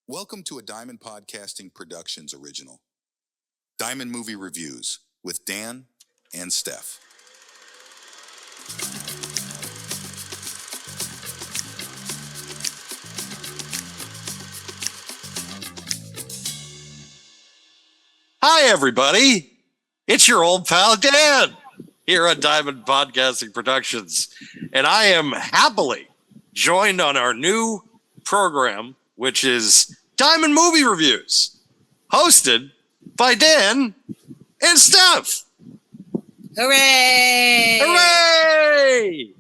Welcome to a Diamond Podcasting Productions original. Diamond Movie Reviews with Dan and Steph. Hi, everybody. It's your old pal Dan here on Diamond Podcasting Productions. And I am happily joined on our new program, which is Diamond Movie Reviews, hosted by Dan and Steph. Hooray! Hooray!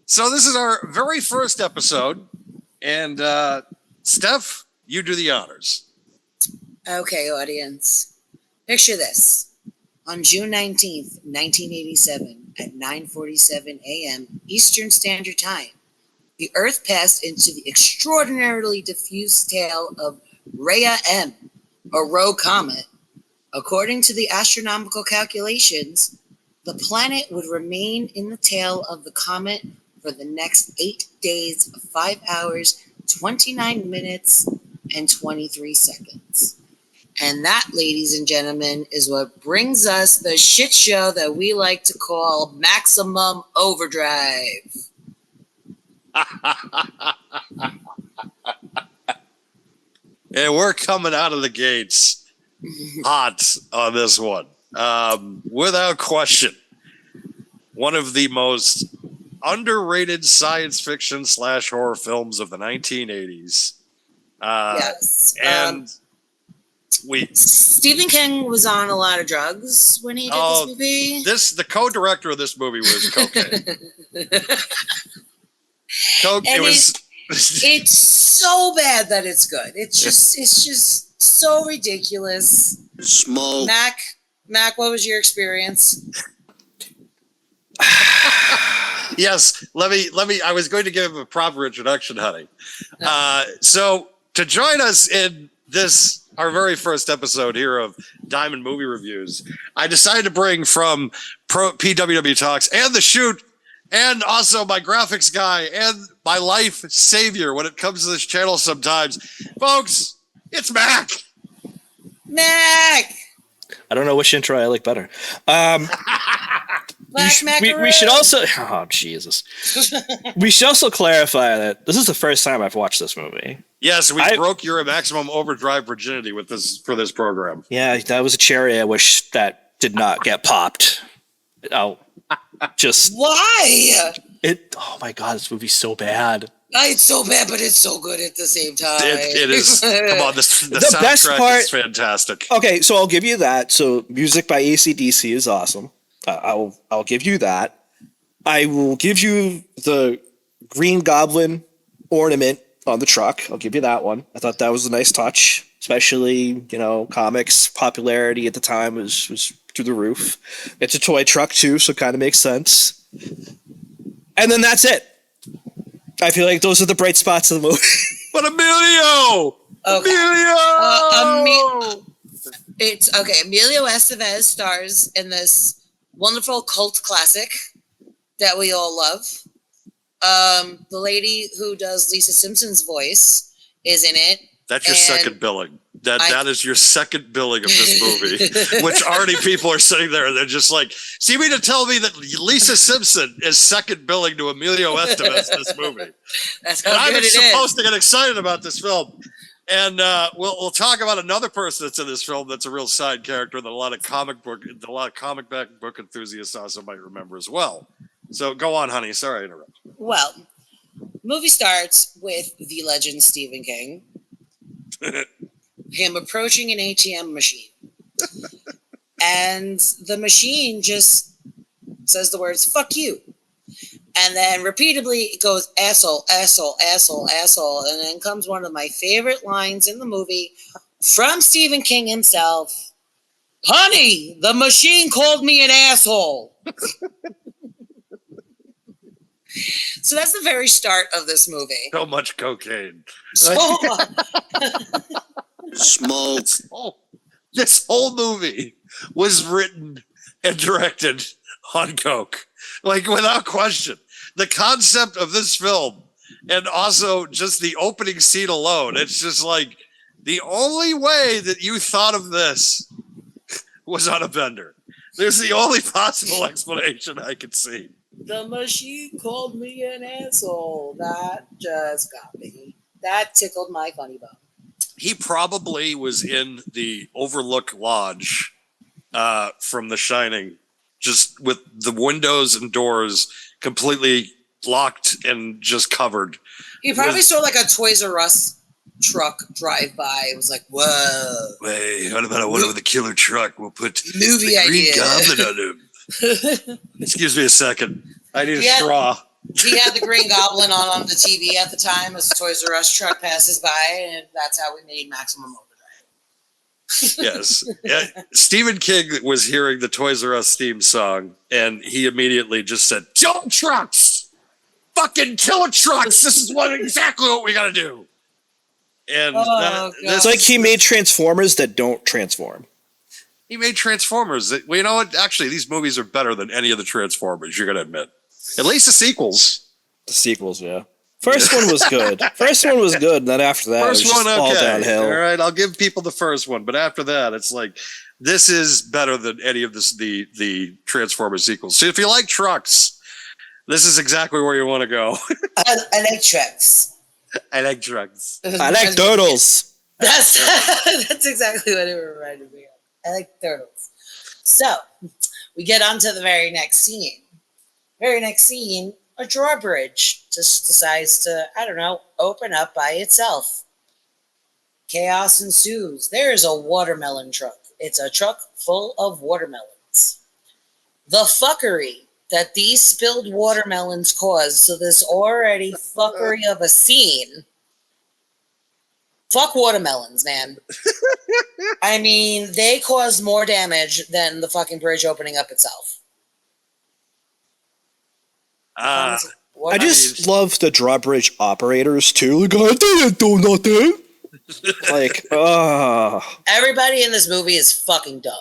So this is our very first episode. And Steph, you do the honors. Okay, audience. Picture this. On June 19th, 1987, at 9:47 a.m. Eastern Standard Time, the Earth passed into the extraordinarily diffuse tail of Rhea M, a rogue comet. According to the astronomical calculations, the planet would remain in the tail of the comet for the next 8 days, 5 hours, 29 minutes, and 23 seconds. And that, ladies and gentlemen, is what brings us the shit show that we like to call Maximum Overdrive. And we're coming out of the gates hot on this one. Without question, one of the most underrated science fiction / horror films of the 1980s. Yes. And Stephen King was on a lot of drugs when he did this movie. The co-director of this movie was cocaine. It's so bad that it's good. It's just so ridiculous. Smoke. Mac, what was your experience? Yes, let me. I was going to give him a proper introduction, honey. So to join us in this, our very first episode here of Diamond Movie Reviews, I decided to bring from PWW Talks and The Shoot, and also my graphics guy and my life savior when it comes to this channel sometimes. Folks, it's Mac. Mac! I don't know which intro I like better. We should also... Oh, Jesus. We should also clarify that this is the first time I've watched this movie. Yes, we broke your Maximum Overdrive virginity with this for this program. Yeah, that was a cherry I wish that did not get popped. I'll just... Why? Oh my God, this movie's so bad. It's so bad, but it's so good at the same time. It is. Come on, the soundtrack best part is fantastic. Okay, so I'll give you that. So music by AC/DC is awesome. I'll give you that. I will give you the Green Goblin ornament on the truck. I'll give you that one. I thought that was a nice touch, especially, comics popularity at the time was through the roof. It's a toy truck too, so it kind of makes sense. And then that's it. I feel like those are the bright spots of the movie. But Emilio! Okay. Emilio! It's okay. Emilio Estevez stars in this wonderful cult classic that we all love. The lady who does Lisa Simpson's voice is in it. That's your second billing. That is your second billing of this movie, which already people are sitting there and they're just like, see me to tell me that Lisa Simpson is second billing to Emilio Estevez in this movie. That's how good it is. I'm supposed to get excited about this film. And we'll talk about another person that's in this film that's a real side character that a lot of comic book enthusiasts also might remember as well. So go on, honey. Sorry I interrupted. Well, movie starts with the legend Stephen King. Him approaching an ATM machine. And the machine just says the words, fuck you. And then repeatedly it goes, asshole, asshole, asshole, asshole. And then comes one of my favorite lines in the movie from Stephen King himself. Honey, the machine called me an asshole. So that's the very start of this movie. So much cocaine. So Smoke. This whole movie was written and directed on coke. Like, without question. The concept of this film And also just the opening scene alone. It's just like the only way that you thought of this was on a bender. There's the only possible explanation I could see. The machine called me an asshole. That just got me. That tickled my funny bone. He probably was in the Overlook Lodge from The Shining, just with the windows and doors completely locked and just covered. He probably saw like a Toys R Us truck drive by. It was like, whoa. Hey, what about one with a killer truck? We'll put Movie the Green idea. Goblin on him. Excuse me a second. I need a Yeah. straw. He had the Green Goblin on the TV at the time as Toys R Us truck passes by, and that's how we made Maximum Overdrive. Yes. Yeah. Stephen King was hearing the Toys R Us theme song, and he immediately just said, "Dump trucks! Fucking killer trucks! This is exactly what we got to do." And God. It's like he made Transformers that don't transform. he made Transformers. Well, you know what? Actually, these movies are better than any of the Transformers, you're going to admit. At least the sequels. The sequels, yeah. First one was good. First one was good, and then after that, First it was just one, all okay. downhill. All right, I'll give people the first one, but after that, it's like this is better than any of the Transformers sequels. So if you like trucks, this is exactly where you want to go. I like trucks. I like trucks. I like turtles. That's exactly what it reminded me of. I like turtles. So we get on to the very next scene. Very next scene, a drawbridge just decides to, I don't know, open up by itself. Chaos ensues. There is a watermelon truck. It's a truck full of watermelons. The fuckery that these spilled watermelons cause to this already fuckery of a scene. Fuck watermelons, man. I mean, they cause more damage than the fucking bridge opening up itself. Uh, I just love the drawbridge operators too. Like, I didn't do nothing. Like, everybody in this movie is fucking dumb.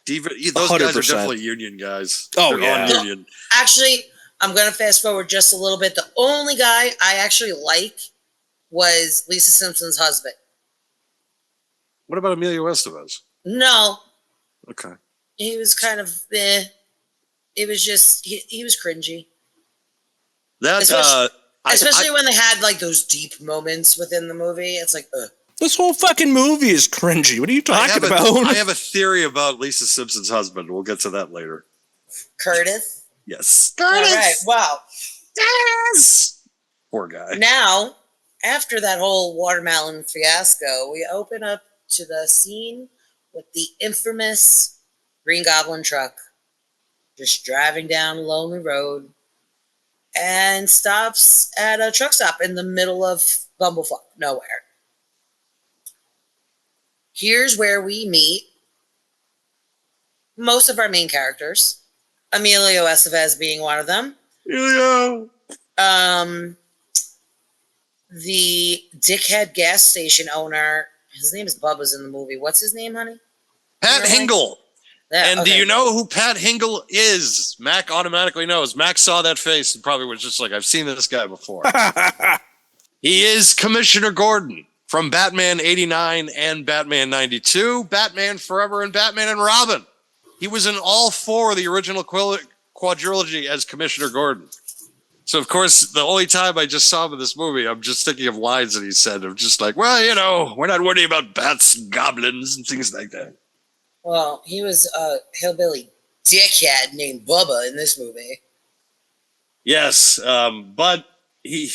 those guys are 100%. definitely union guys. Oh, They're yeah. on union. Actually, I'm going to fast forward just a little bit. The only guy I actually like was Lisa Simpson's husband. What about Emilio Estevez? No, Okay. he was kind of it was just, he was cringy. That Especially when they had like those deep moments within the movie. It's like, ugh. this whole fucking movie is cringy. What are you talking about? I have a theory about Lisa Simpson's husband. We'll get to that later. Curtis. Yes. All right. Wow. Yes. Poor guy. Now, after that whole watermelon fiasco, we open up to the scene with the infamous Green Goblin truck just driving down a lonely road and stops at a truck stop in the middle of bumblefuck nowhere. Here's where we meet most of our main characters, Emilio Estevez being one of them. Emilio. The dickhead gas station owner, his name is Bubba's in the movie. What's his name, honey? Pat Hingle. Yeah, And okay. do you know who Pat Hingle is? Mac automatically knows. Mac saw that face and probably was just like, I've seen this guy before. He is Commissioner Gordon from Batman 89 and Batman 92, Batman Forever, and Batman and Robin. He was in all four of the original quadrilogy as Commissioner Gordon. So, of course, the only time I just saw him in this movie, I'm just thinking of lines that he said of just like, well, you know, we're not worrying about bats and goblins and things like that. Well, he was a hillbilly dickhead named Bubba in this movie. Yes, but he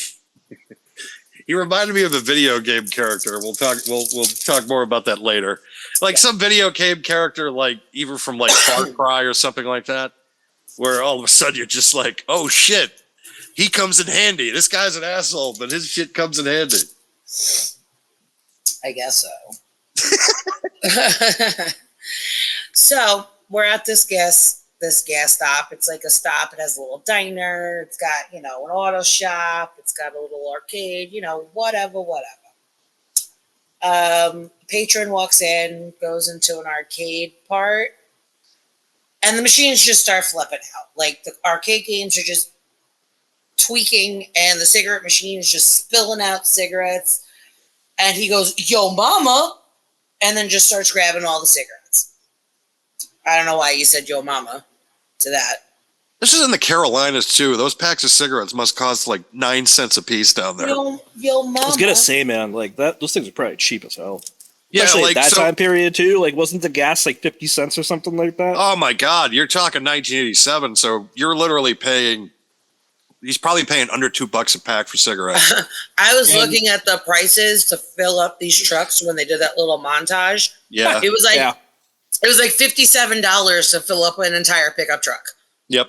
reminded me of a video game character. We'll talk more about that later. Like some video game character, like even from like Far Cry or something like that, where all of a sudden you're just like, oh shit, he comes in handy. This guy's an asshole, but his shit comes in handy. I guess so. So we're at this gas stop. It's like a stop. It has a little diner. It's got, an auto shop. It's got a little arcade, whatever. Patron walks in, goes into an arcade part, and the machines just start flipping out. Like the arcade games are just tweaking, and the cigarette machine is just spilling out cigarettes. And he goes, "Yo, mama," and then just starts grabbing all the cigarettes. I don't know why you said "Yo, mama" to that. This is in the Carolinas too. Those packs of cigarettes must cost like 9 cents a piece down there. Yo, mama. I was gonna say, man, like that. Those things are probably cheap as hell. Yeah, Especially like at that so, time period too. Like, wasn't the gas like 50 cents or something like that? oh my God, you're talking 1987. So you're literally paying. He's probably paying under $2 a pack for cigarettes. I was looking at the prices to fill up these trucks when they did that little montage. Yeah, It was like $57 to fill up an entire pickup truck. Yep.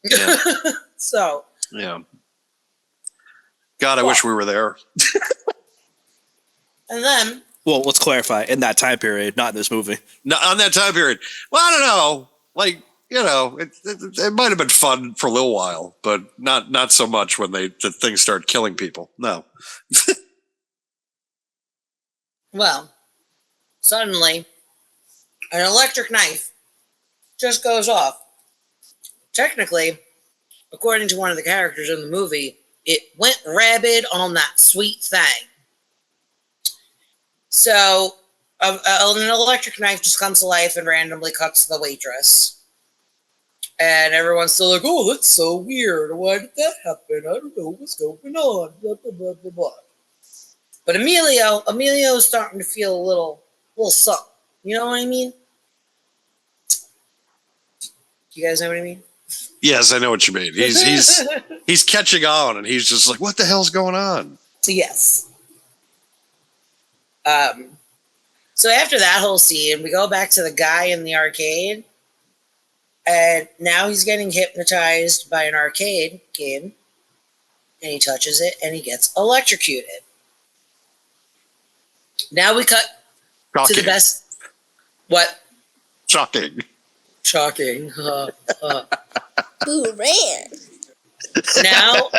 Yeah. So Yeah. God, I wish we were there. and then Well, let's clarify. In that time period, not in this movie. No, on that time period. Well, I don't know. Like, you know, it might have been fun for a little while, but not so much when the things start killing people. No. well, suddenly an electric knife just goes off. Technically, according to one of the characters in the movie, it went rabid on that sweet thing. So an electric knife just comes to life and randomly cuts the waitress. And everyone's still like, "Oh, that's so weird. Why did that happen? I don't know what's going on." Blah, blah, blah, blah, blah. But Emilio is starting to feel a little something. You know what I mean? You guys know what I mean? Yes, I know what you mean. He's catching on, and he's just like, "What the hell's going on?" Yes. So after that whole scene, we go back to the guy in the arcade, and now he's getting hypnotized by an arcade game, and he touches it, and he gets electrocuted. Now we cut Shocking. to the best. What? Shocking. Shocking. Ooh, rare. Now,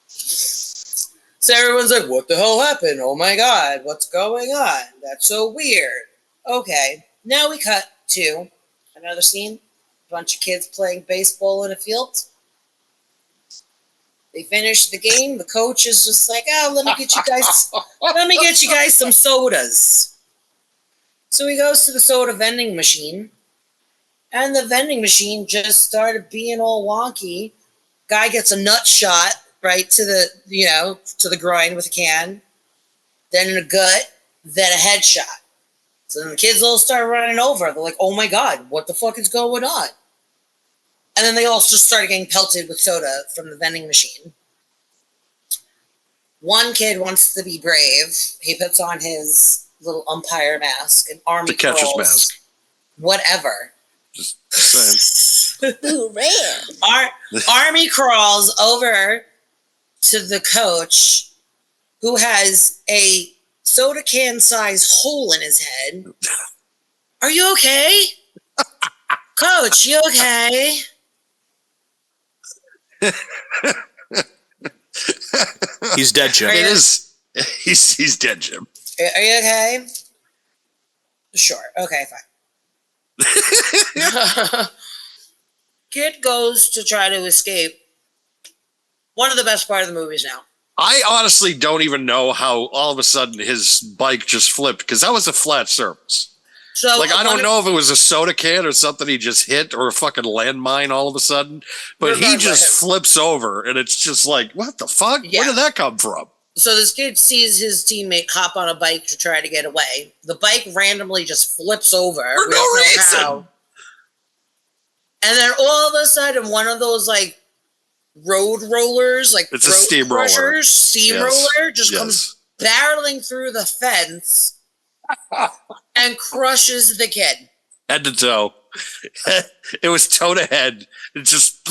so everyone's like, "What the hell happened? Oh my God, what's going on? That's so weird." Okay, now we cut to another scene. A bunch of kids playing baseball in a field. They finish the game. The coach is just like, "Oh, let me get you guys some sodas." So he goes to the soda vending machine, and the vending machine just started being all wonky. Guy gets a nut shot right to the groin with a can, then in a gut, then a headshot. So then the kids all start running over. They're like, "Oh my God, what the fuck is going on?" And then they all just started getting pelted with soda from the vending machine. One kid wants to be brave. He puts on his little umpire mask and army The catcher's curls, mask. whatever. Just saying. Ooh, rare. Army crawls over to the coach, who has a soda can size hole in his head. "Are you okay? Coach, you okay?" He's dead, Jim. Are you- It is. He's dead, Jim. "Are you okay?" "Sure. Okay, fine." Kid goes to try to escape. One of the best part of the movies now. I honestly don't even know how all of a sudden his bike just flipped, because that was a flat surface. So Like, I don't know if it was a soda can or something he just hit, or a fucking landmine all of a sudden, but he just flips over, and it's just like, what the fuck? Yeah. Where did that come from? So this kid sees his teammate hop on a bike to try to get away. The bike randomly just flips over. For We no don't know reason. how. And then all of a sudden, one of those like road rollers, like It's a road steamroller. crushers, steamroller, just Yes. comes barreling through the fence and crushes the kid. Head to toe. It was toe to head. It just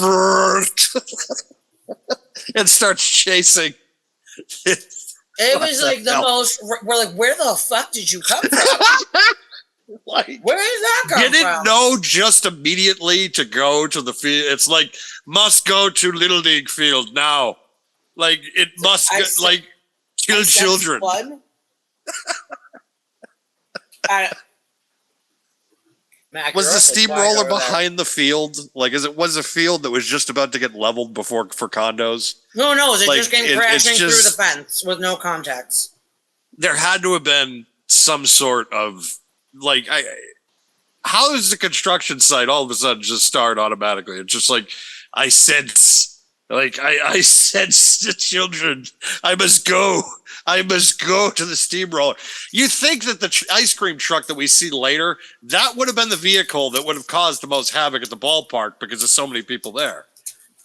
and starts chasing. It was like the most. We're like, where the fuck did you come from? Like, Where did that come from? didn't know just immediately to go to the field. It's like, must go to Little League field now. Like, it must kill children. Mac, Was you're the awfully quiet steamroller over there. behind the field? Like, was a field that was just about to get leveled for condos? Who knows? It Like, just came it's crashing through just- the fence with no contacts. There had to have been some sort of like, how does the construction site all of a sudden just start automatically? It's just like I sense, I sense the children. I must go. I must go to the steamroller. You think that the ice cream truck that we see later, that would have been the vehicle that would have caused the most havoc at the ballpark because there's so many people there.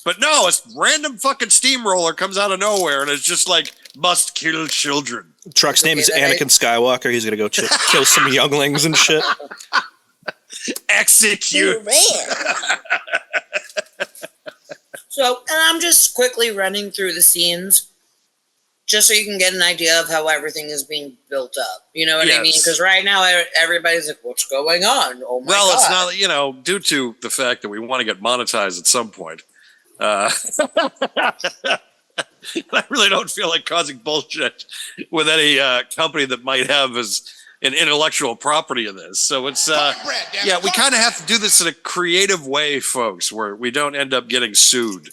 But no, it's random fucking steamroller comes out of nowhere and it's just like must kill children. Truck's name is Okay, that Anakin Skywalker. He's gonna go kill some younglings and shit. Execute. Who ran? So, and I'm just quickly running through the scenes just so you can get an idea of how everything is being built up. You know what I mean? Yes. Because right now everybody's like, what's going on? Oh my Well, God. it's not, due to the fact that we want to get monetized at some point. I really don't feel like causing bullshit with any company that might have as an intellectual property in this. So it's, yeah, we kind of have to do this in a creative way, folks, where we don't end up getting sued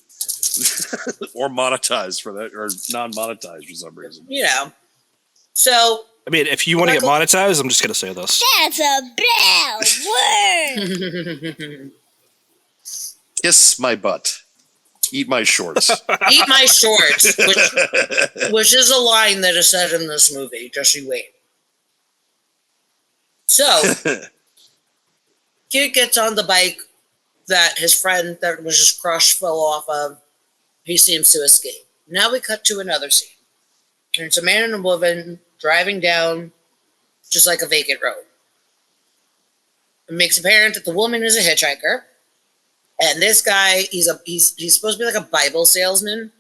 or monetized for that, or non-monetized for some reason. You know. So, I mean, if you want to get monetized, I'm just gonna say this. That's a bad word. Kiss my butt. Eat my shorts. eat my shorts, which is a line that is said in this movie. Just you wait. So, kid gets on the bike that his friend that was just crushed fell off of. He seems to escape. Now we cut to another scene. And it's a man and a woman driving down just like a vacant road. It makes apparent that the woman is a hitchhiker. And this guy, he's supposed to be like a Bible salesman.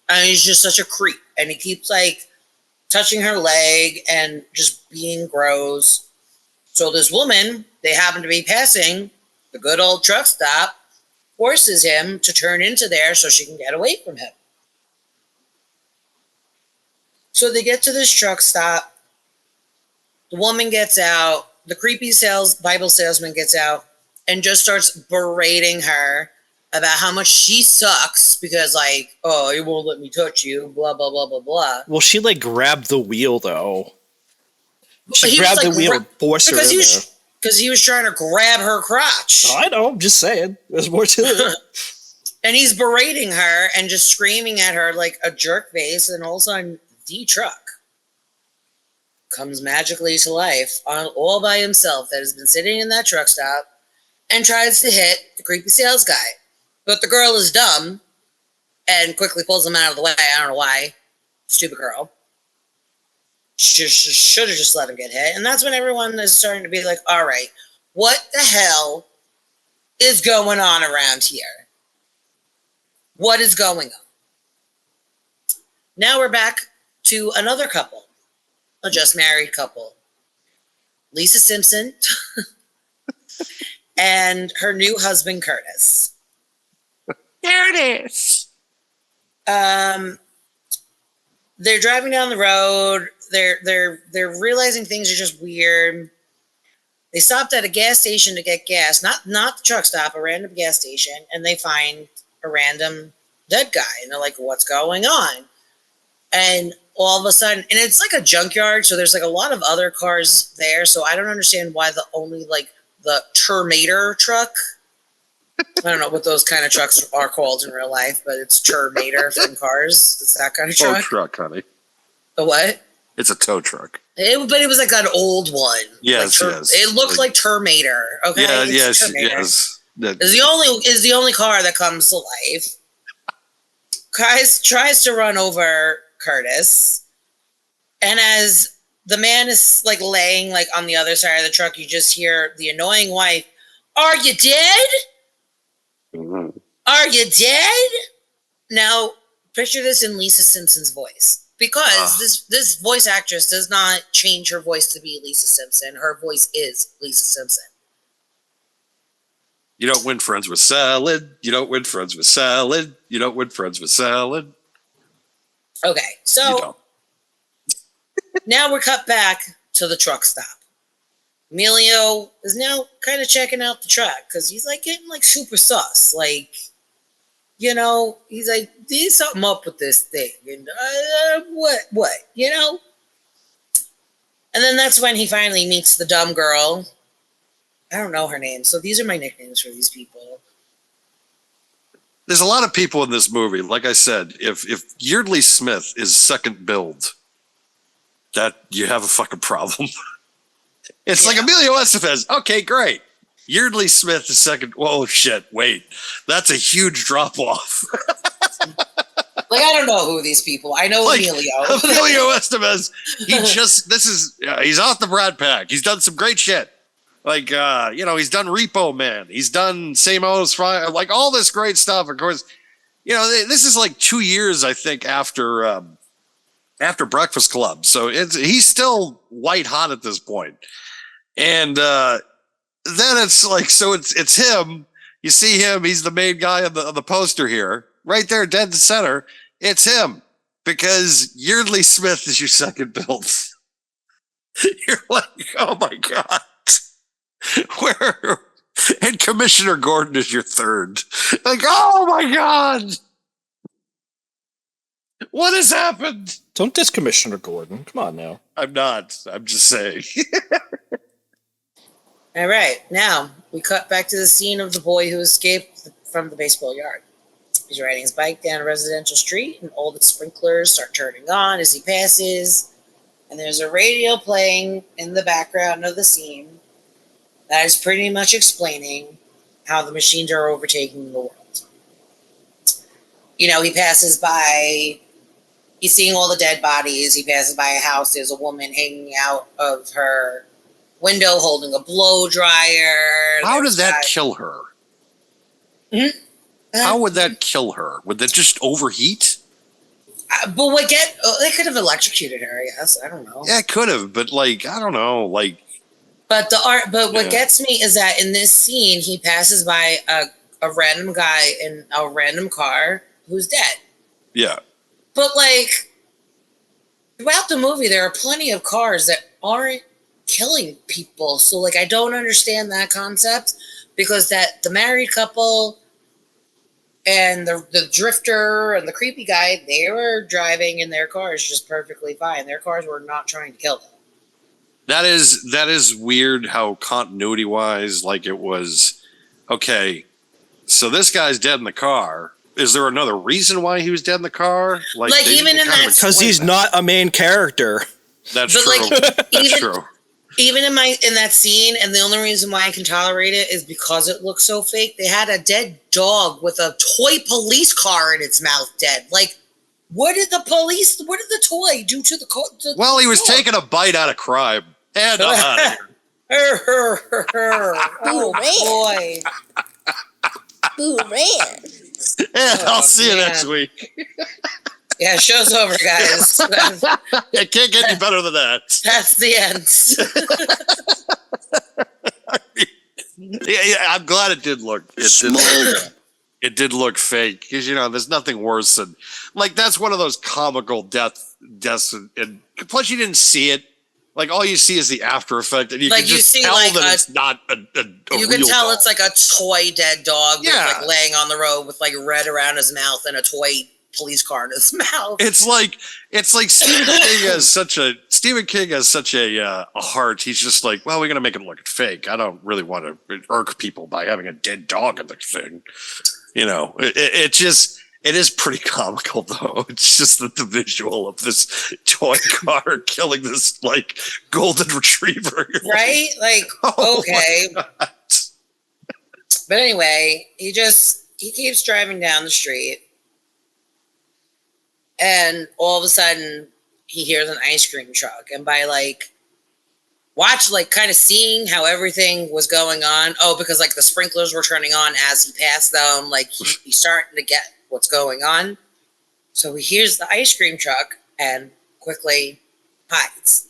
And he's just such a creep. And he keeps like touching her leg and just being gross. So this woman, they happen to be passing the good old truck stop, forces him to turn into there so she can get away from him. So they get to this truck stop. The woman gets out. The creepy Bible salesman gets out and just starts berating her about how much she sucks because, like, oh, you won't let me touch you, blah, blah, blah, blah, blah. Well, she like grabbed the wheel though. She He was, grabbed like, the wheel and forced her in there. Because he was trying to grab her crotch. Oh, I know. I'm just saying. There's more to it. And he's berating her and just screaming at her like a jerk face. And all of a sudden, the truck comes magically to life all by himself that has been sitting in that truck stop and tries to hit the creepy sales guy. But the girl is dumb and quickly pulls him out of the way. I don't know why. Stupid girl. Should have just let him get hit. And that's when everyone is starting to be like, all right, what the hell is going on around here? What is going on? Now we're back to another couple, a just married couple. Lisa Simpson and her new husband, Curtis. Curtis! They're driving down the road. They're realizing things are just weird. They stopped at a gas station to get gas, not the truck stop, a random gas station, and they find a random dead guy. And they're like, what's going on? And all of a sudden, and it's like a junkyard, so there's like a lot of other cars there. So I don't understand why the Terminator truck. I don't know what those kind of trucks are called in real life, but it's Terminator from Cars. It's that kind of Tow truck. truck, honey. The what? It's a tow truck. But it was like an old one. Yes, like yes. It looked like Terminator. Okay. Yeah, It's yes, Terminator. yes. Is the only car that comes to life. Tries to run over Curtis, and as the man is like laying like on the other side of the truck, you just hear the annoying wife, "Are you dead? Mhm. Are you dead?" Now picture this in Lisa Simpson's voice, because this voice actress does not change her voice to be Lisa Simpson. Her voice is Lisa Simpson. You don't win friends with salad. You don't win friends with salad. You don't win friends with salad. Okay, You so don't. now we're cut back to the truck stop. Emilio is now kind of checking out the track because he's like getting like super sus. Like, he's like, there's something up with this thing. And what, And then that's when he finally meets the dumb girl. I don't know her name, so these are my nicknames for these people. There's a lot of people in this movie. Like I said, if Yeardley Smith is second build, that you have a fucking problem. It's like Emilio Estevez. Okay, great. Yeardley Smith is second. Whoa, shit. Wait, that's a huge drop off. Like, I don't know who these people. I know Emilio. Emilio Estevez. He's off the Brad Pack. He's done some great shit. Like, he's done Repo Man. He's done Same Old as Fire. Like, all this great stuff. Of course, this is like 2 years, I think, after Breakfast Club. So he's still white hot at this point. And then it's like, so it's him. You see him. He's the main guy on the poster here. Right there, dead in the center. It's him. Because Yeardley Smith is your second build. You're like, oh my God. And Commissioner Gordon is your third. Like, oh my God. What has happened? Don't diss Commissioner Gordon. Come on now. I'm not. I'm just saying. All right. Now, we cut back to the scene of the boy who escaped from the baseball yard. He's riding his bike down a residential street, and all the sprinklers start turning on as he passes. And there's a radio playing in the background of the scene that is pretty much explaining how the machines are overtaking the world. He passes by, he's seeing all the dead bodies. He passes by a house. There's a woman hanging out of her window holding a blow dryer. How does that kill her? Mm-hmm. How would that kill her? Would that just overheat? But they could have electrocuted her, I guess. I don't know. Yeah, it could have, but I don't know. But what gets me is that in this scene, he passes by a random guy in a random car who's dead. Yeah. But throughout the movie, there are plenty of cars that aren't killing people. So I don't understand that concept, because the married couple and the drifter and the creepy guy, they were driving in their cars just perfectly fine. Their cars were not trying to kill them. That is weird how continuity wise, it was, okay, so this guy's dead in the car. Is there another reason why he was dead in the car? Even in that, because he's not a main character. That's true. That's true. Even in that scene, and the only reason why I can tolerate it is because it looks so fake. They had a dead dog with a toy police car in its mouth, dead. What did the toy do to the car? Well, he was taking a bite out of crime. And I'm out of here. Oh boy! Ooh, man. And I'll see you next week. Yeah, show's over, guys. It can't get any better than that. That's the end. Yeah, I'm glad it did look. It did look fake, because there's nothing worse than that's one of those comical deaths, and plus you didn't see it. All you see is the after effect, and you can just tell that it's not a you can tell dog. It's like a toy dead dog, with, laying on the road with red around his mouth and a toy police car in his mouth. It's like Stephen King has such a heart. He's just like, well, we're gonna make it look fake. I don't really want to irk people by having a dead dog in the thing. It is pretty comical, though. It's just that the visual of this toy car killing this golden retriever, right? Okay. But anyway, he keeps driving down the street, and all of a sudden he hears an ice cream truck, and by kind of seeing how everything was going on. Oh, because the sprinklers were turning on as he passed them. He's starting to get what's going on. So he hears the ice cream truck and quickly hides.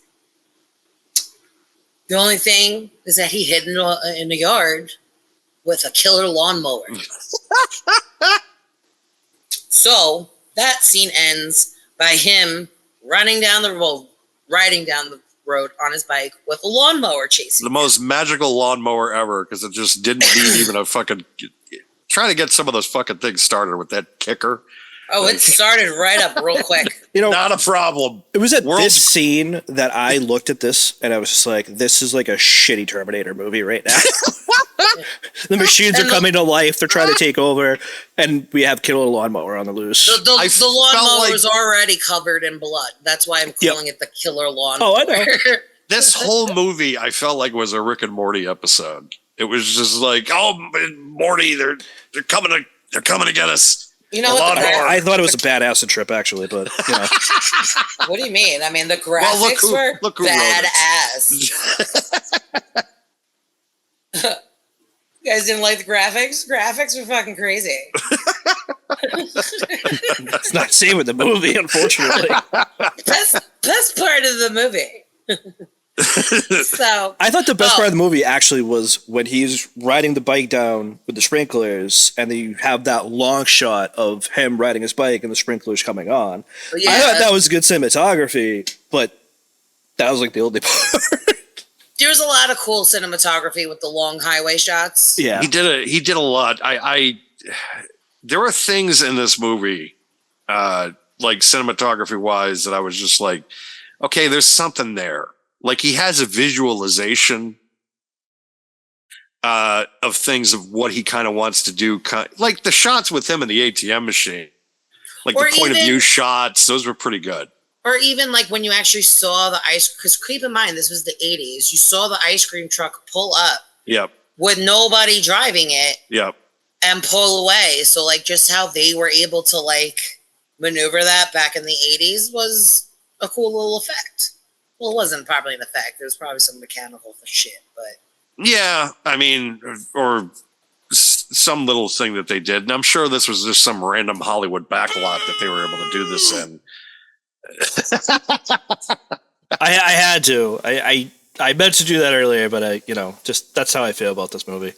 The only thing is that he hid in the yard with a killer lawnmower. So that scene ends by him riding down the rode on his bike with a lawnmower chasing. The most magical lawnmower ever, because it just didn't need even a fucking. Trying to get some of those fucking things started with that kicker. Oh, it started right up real quick. Not a problem. It was at this scene that I looked at this and I was just like, this is like a shitty Terminator movie right now. The machines are coming to life. They're trying to take over. And we have Killer Lawnmower on the loose. The lawnmower was already covered in blood. That's why I'm calling it the Killer Lawnmower. Oh, I know. This whole movie, I felt like was a Rick and Morty episode. It was just like, oh, Morty, they're coming to get us. You know what? I thought it was a bad acid trip, actually, but you know. What do you mean? I mean, the graphics were badass. You guys didn't like the graphics? Graphics were fucking crazy. It's not same with the movie, unfortunately. Best part of the movie. So I thought the best part of the movie actually was when he's riding the bike down with the sprinklers, and then you have that long shot of him riding his bike and the sprinklers coming on. Yeah. I thought that was good cinematography, but that was like the only part. There's a lot of cool cinematography with the long highway shots. Yeah, he did a lot. There were things in this movie, like cinematography wise, that I was just like, okay, there's something there. Like he has a visualization of things of what he kind of wants to do. Like the shots with him in the ATM machine, like the point of view shots, those were pretty good. Or even like when you actually saw the ice, because keep in mind, this was the 80s. You saw the ice cream truck pull up. Yep. With nobody driving it. Yep. And pull away. So like just how they were able to like maneuver that back in the 80s was a cool little effect. Well, it wasn't probably an effect. There was probably some mechanical shit, but yeah, I mean, or some little thing that they did, and I'm sure this was just some random Hollywood backlot that they were able to do this in. I had to. I meant to do that earlier, but just that's how I feel about this movie.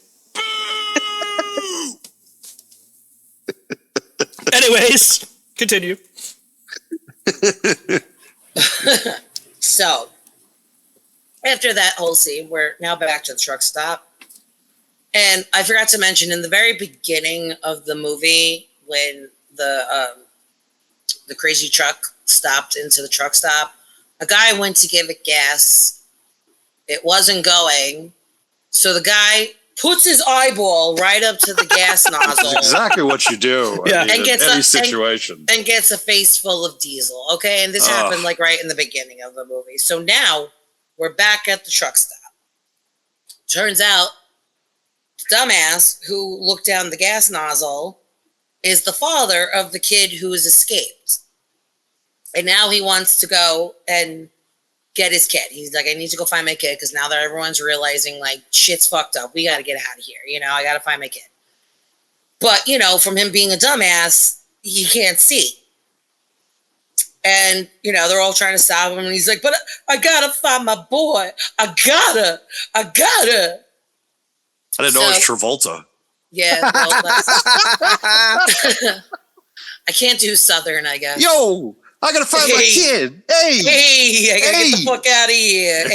Anyways, continue. So, after that whole scene, we're now back to the truck stop. And I forgot to mention, in the very beginning of the movie, when the crazy truck stopped into the truck stop, a guy went to give it gas. It wasn't going. So the guy puts his eyeball right up to the gas nozzle. That's exactly what you do. Yeah. I mean, in any situation. And gets a face full of diesel. Okay. And this happened like right in the beginning of the movie. So now we're back at the truck stop. Turns out the dumbass who looked down the gas nozzle is the father of the kid who has escaped. And now he wants to go and get his kid. He's like, I need to go find my kid because now that everyone's realizing like shit's fucked up, we got to get out of here. I got to find my kid. But, from him being a dumbass, he can't see. And, they're all trying to stop him. And he's like, but I got to find my boy. I gotta. I didn't know it was Travolta. Yeah. Well, I can't do Southern, I guess. Yo! I gotta find my kid. Hey, I gotta get the fuck out of here.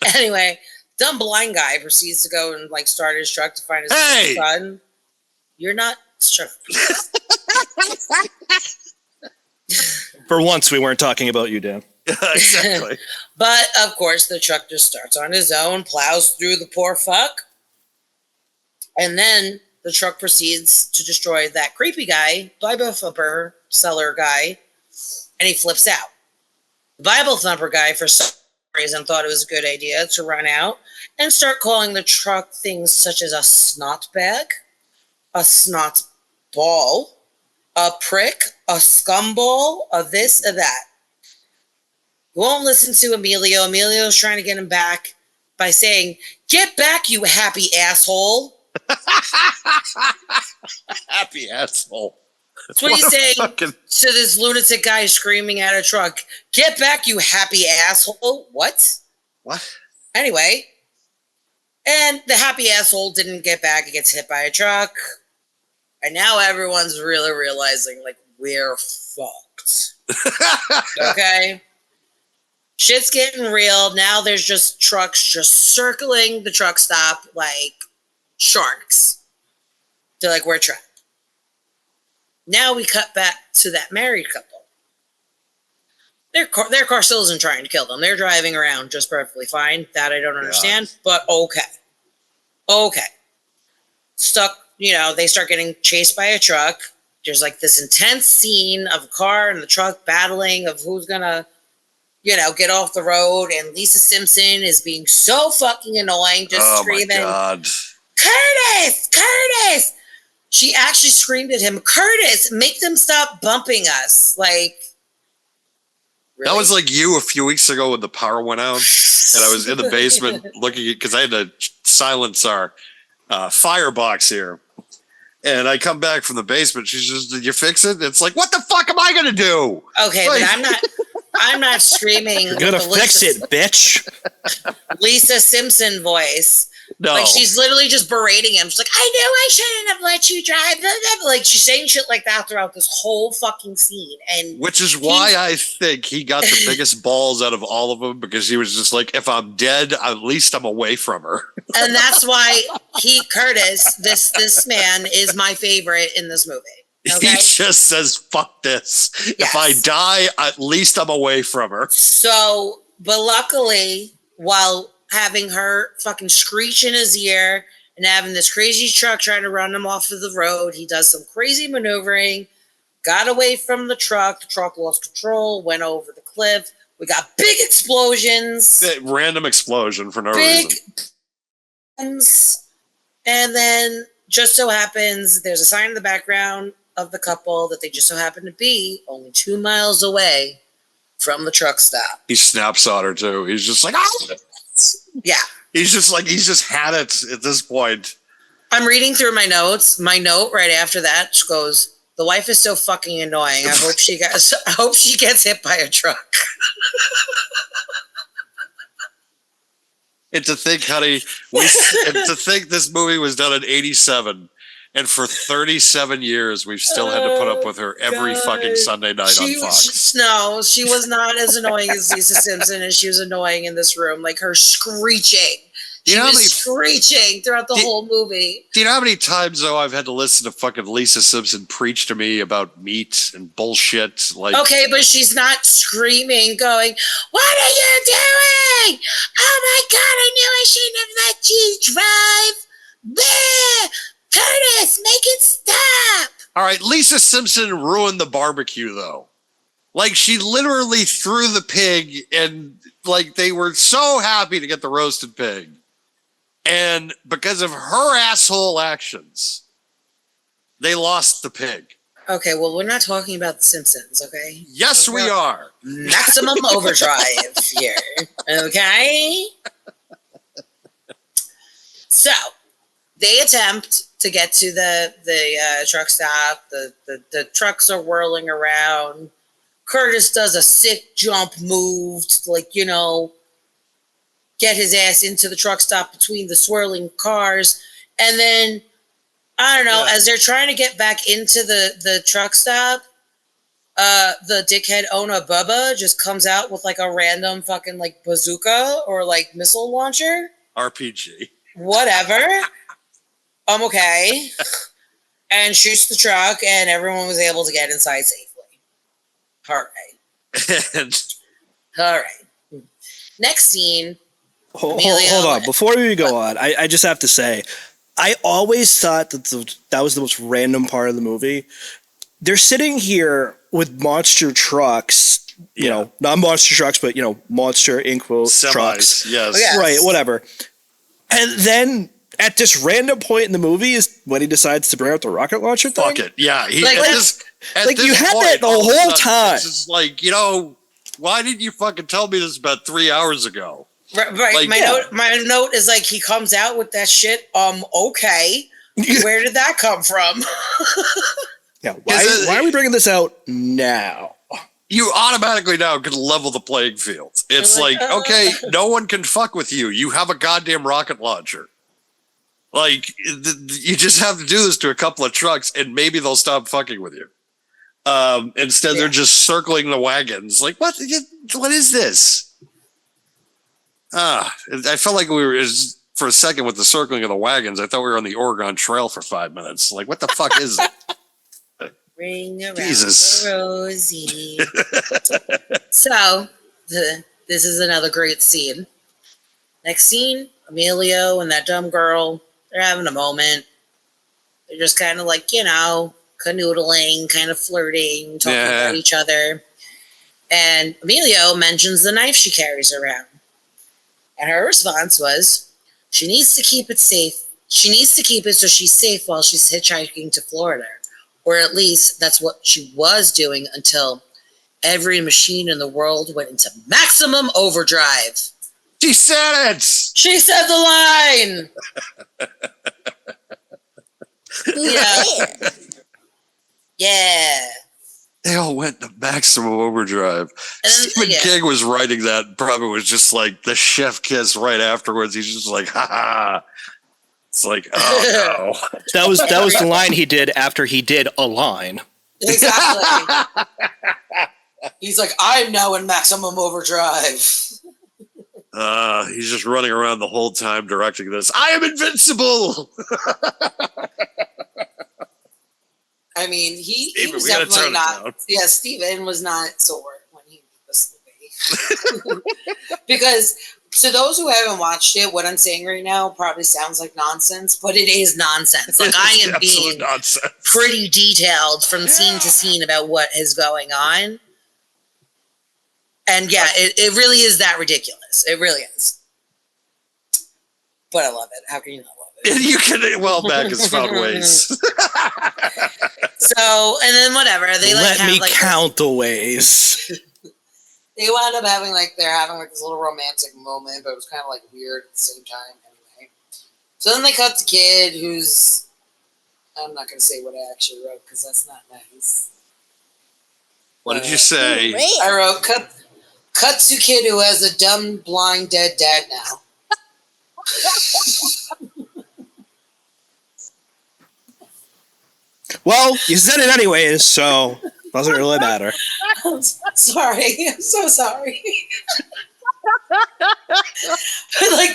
Hey. Anyway, dumb blind guy proceeds to go and like start his truck to find his son. You're not sure. For once, we weren't talking about you, Dan. Exactly. But of course, the truck just starts on his own, plows through the poor fuck, and then the truck proceeds to destroy that creepy guy, Bible Thumper seller guy, and he flips out. The Bible Thumper guy, for some reason, thought it was a good idea to run out and start calling the truck things such as a snot bag, a snot ball, a prick, a scumball, a this, a that. He won't listen to Emilio. Emilio's trying to get him back by saying, "Get back, you happy asshole." Happy asshole. That's what he's saying to this lunatic guy screaming at a truck. Get back, you happy asshole. What? Anyway, and the happy asshole didn't get back. He gets hit by a truck. And now everyone's really realizing, like, we're fucked. Okay. Shit's getting real. Now there's just trucks just circling the truck stop like sharks. They're like, we're trapped. Now we cut back to that married couple. Their car still isn't trying to kill them. They're driving around just perfectly fine. That I don't understand, but okay. Okay. Stuck, they start getting chased by a truck. There's like this intense scene of a car and the truck battling of who's gonna, get off the road. And Lisa Simpson is being so fucking annoying, just screaming, "Oh my God, Curtis! Curtis!" She actually screamed at him, "Curtis, make them stop bumping us!" Like, really? That was like you a few weeks ago when the power went out, and I was in the basement looking at because I had to silence our firebox here. And I come back from the basement. She's just, "Did you fix it?" It's like, what the fuck am I gonna do? Okay, like, but I'm not screaming. You're gonna fix it, bitch. Lisa Simpson voice. No. Like, she's literally just berating him. She's like, "I knew I shouldn't have let you drive." Like, she's saying shit like that throughout this whole fucking scene. And which is why I think he got the biggest balls out of all of them, because he was just like, if I'm dead, at least I'm away from her. And that's why Curtis, this man, is my favorite in this movie. Okay? He just says, fuck this. Yes. If I die, at least I'm away from her. So, but luckily, while having her fucking screech in his ear and having this crazy truck trying to run him off of the road, he does some crazy maneuvering, got away from the truck lost control, went over the cliff. We got big explosions. Random explosion for no reason. And then just so happens there's a sign in the background of the couple that they just so happen to be only 2 miles away from the truck stop. He snaps on her too. He's just like, oh! Yeah. He's just had it at this point. I'm reading through my notes. My note right after that goes, "The wife is so fucking annoying. I hope she gets hit by a truck." And to think, honey, and to think this movie was done in '87, and for 37 years we've still had to put up with her every fucking Sunday night on Fox. No, she was not as annoying as Lisa Simpson, and she was annoying in this room. Like, her screeching. She was screeching throughout the whole movie. Do you know how many times, though, I've had to listen to fucking Lisa Simpson preach to me about meat and bullshit? Like, okay, but she's not screaming, going, "What are you doing? Oh my God, I knew I shouldn't have let you drive. Bleh! Curtis, make it stop." All right, Lisa Simpson ruined the barbecue, though. Like, she literally threw the pig, and, like, they were so happy to get the roasted pig. And because of her asshole actions, they lost the pig. Okay, well, we're not talking about The Simpsons, okay? Yes, we are. Maximum Overdrive here, okay? So, they attempt to get to the truck stop. The trucks are whirling around. Curtis does a sick jump move to, like, get his ass into the truck stop between the swirling cars. And then, I don't know, as they're trying to get back into the truck stop, the dickhead owner Bubba just comes out with like a random fucking like bazooka or like missile launcher. RPG. Whatever. Okay. And shoots the truck, and everyone was able to get inside safely. All right. All right. Next scene. Hold on. Before we go on, I just have to say, I always thought that was the most random part of the movie. They're sitting here with monster trucks, not monster trucks, but, monster, in quote, trucks. Yes. Oh, yes. Right, whatever. And then at this random point in the movie is when he decides to bring out the rocket launcher thing. Fuck it. Yeah. You had that the whole time. It's just like, why didn't you fucking tell me this about 3 hours ago? Right. Like, my note is like, he comes out with that shit. Okay. Where did that come from? Yeah. Why are we bringing this out now? You automatically now can level the playing field. It's like, okay, no one can fuck with you. You have a goddamn rocket launcher. Like, you just have to do this to a couple of trucks, and maybe they'll stop fucking with you. Instead, they're just circling the wagons. Like, what is this? I felt like we were for a second with the circling of the wagons. I thought we were on the Oregon Trail for 5 minutes. Like, what the fuck is it? Ring around Jesus. the rosy. So, this is another great scene. Next scene, Emilio and that dumb girl, they're having a moment. They're just kind of like, canoodling, kind of flirting, talking about each other. And Emilio mentions the knife she carries around. And her response was, she needs to keep it safe. She needs to keep it so she's safe while she's hitchhiking to Florida. Or at least that's what she was doing until every machine in the world went into maximum overdrive. She said it! She said the line! Yeah. They all went to maximum overdrive. Stephen King was writing that, probably was just like the chef kiss right afterwards. He's just like, ha ha. It's like, oh no. That was the line he did after he did a line. Exactly. He's like, I'm now in maximum overdrive. He's just running around the whole time directing this. I am invincible. I mean, he was definitely not. Yeah, Steven was not sore when he made this movie. Because to those who haven't watched it, what I'm saying right now probably sounds like nonsense, but it is nonsense. Like, I am being pretty detailed from scene to scene about what is going on. And yeah, it really is that ridiculous. It really is. But I love it. How can you not love it? You can. Well, Mac has found ways. So, and then whatever. They Let me count the ways. They wound up having they're having this little romantic moment, but it was kind of weird at the same time anyway. So then they cut to Kid, who's, I'm not going to say what I actually wrote because that's not nice. What did you say? I wrote cut to Kid who has a dumb, blind, dead dad now. Well, you said it anyways, so doesn't really matter. I'm sorry. I'm so sorry.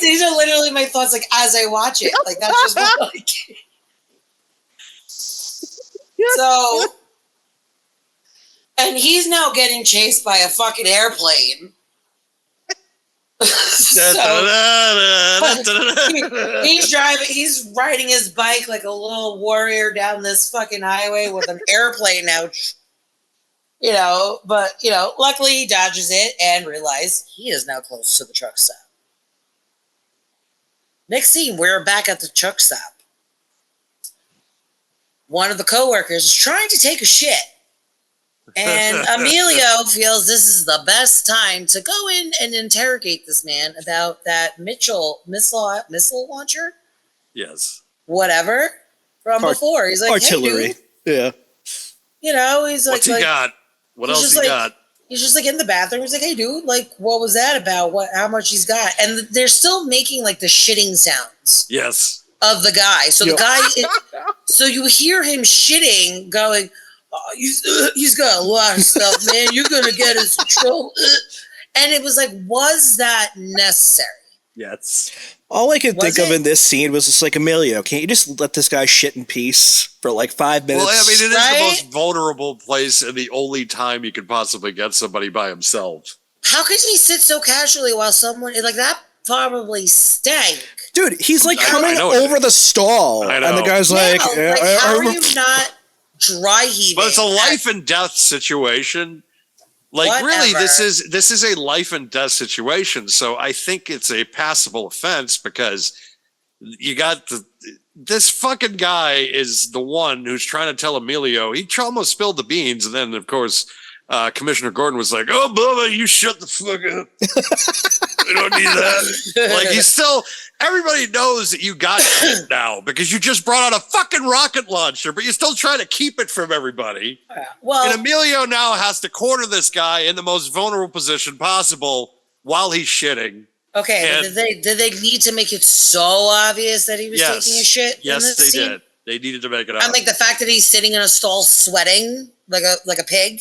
These are literally my thoughts as I watch it. That's just what So, and he's now getting chased by a fucking airplane. He's riding his bike like a little warrior down this fucking highway with an airplane now. But luckily he dodges it and realizes he is now close to the truck stop. Next scene, we're back at the truck stop. One of the coworkers is trying to take a shit. And Emilio feels this is the best time to go in and interrogate this man about that missile launcher. Yes. Whatever from before. He's like, artillery. Hey, yeah. He's like, what's he got? What else he got? He's just in the bathroom. He's like, hey, dude, what was that about? How much he's got? And they're still making the shitting sounds. Yes. Of the guy. So the guy, so you hear him shitting, going, oh, he's got a lot of stuff, man. You're going to get his control. And it was was that necessary? Yes. All I could think of in this scene was just Emilio, can't you just let this guy shit in peace for 5 minutes? Well, I mean, it is the most vulnerable place and the only time you could possibly get somebody by himself. How could he sit so casually while someone, that probably stank? Dude, he's coming over the stall. And the guy's how are you not dry heaving? But it's a life and death situation. Really, this is a life and death situation. So I think it's a passable offense because you got this fucking guy is the one who's trying to tell Emilio. He almost spilled the beans, and then of course Commissioner Gordon was like, "Oh, Bubba, you shut the fuck up. We don't need that." He's still. Everybody knows that you got shit now because you just brought out a fucking rocket launcher, but you're still trying to keep it from everybody. Well, and Emilio now has to corner this guy in the most vulnerable position possible while he's shitting. Okay, and did they need to make it so obvious that he was taking a shit? Yes, in this they scene? did. They needed to make it obvious. And the fact that he's sitting in a stall sweating. like a pig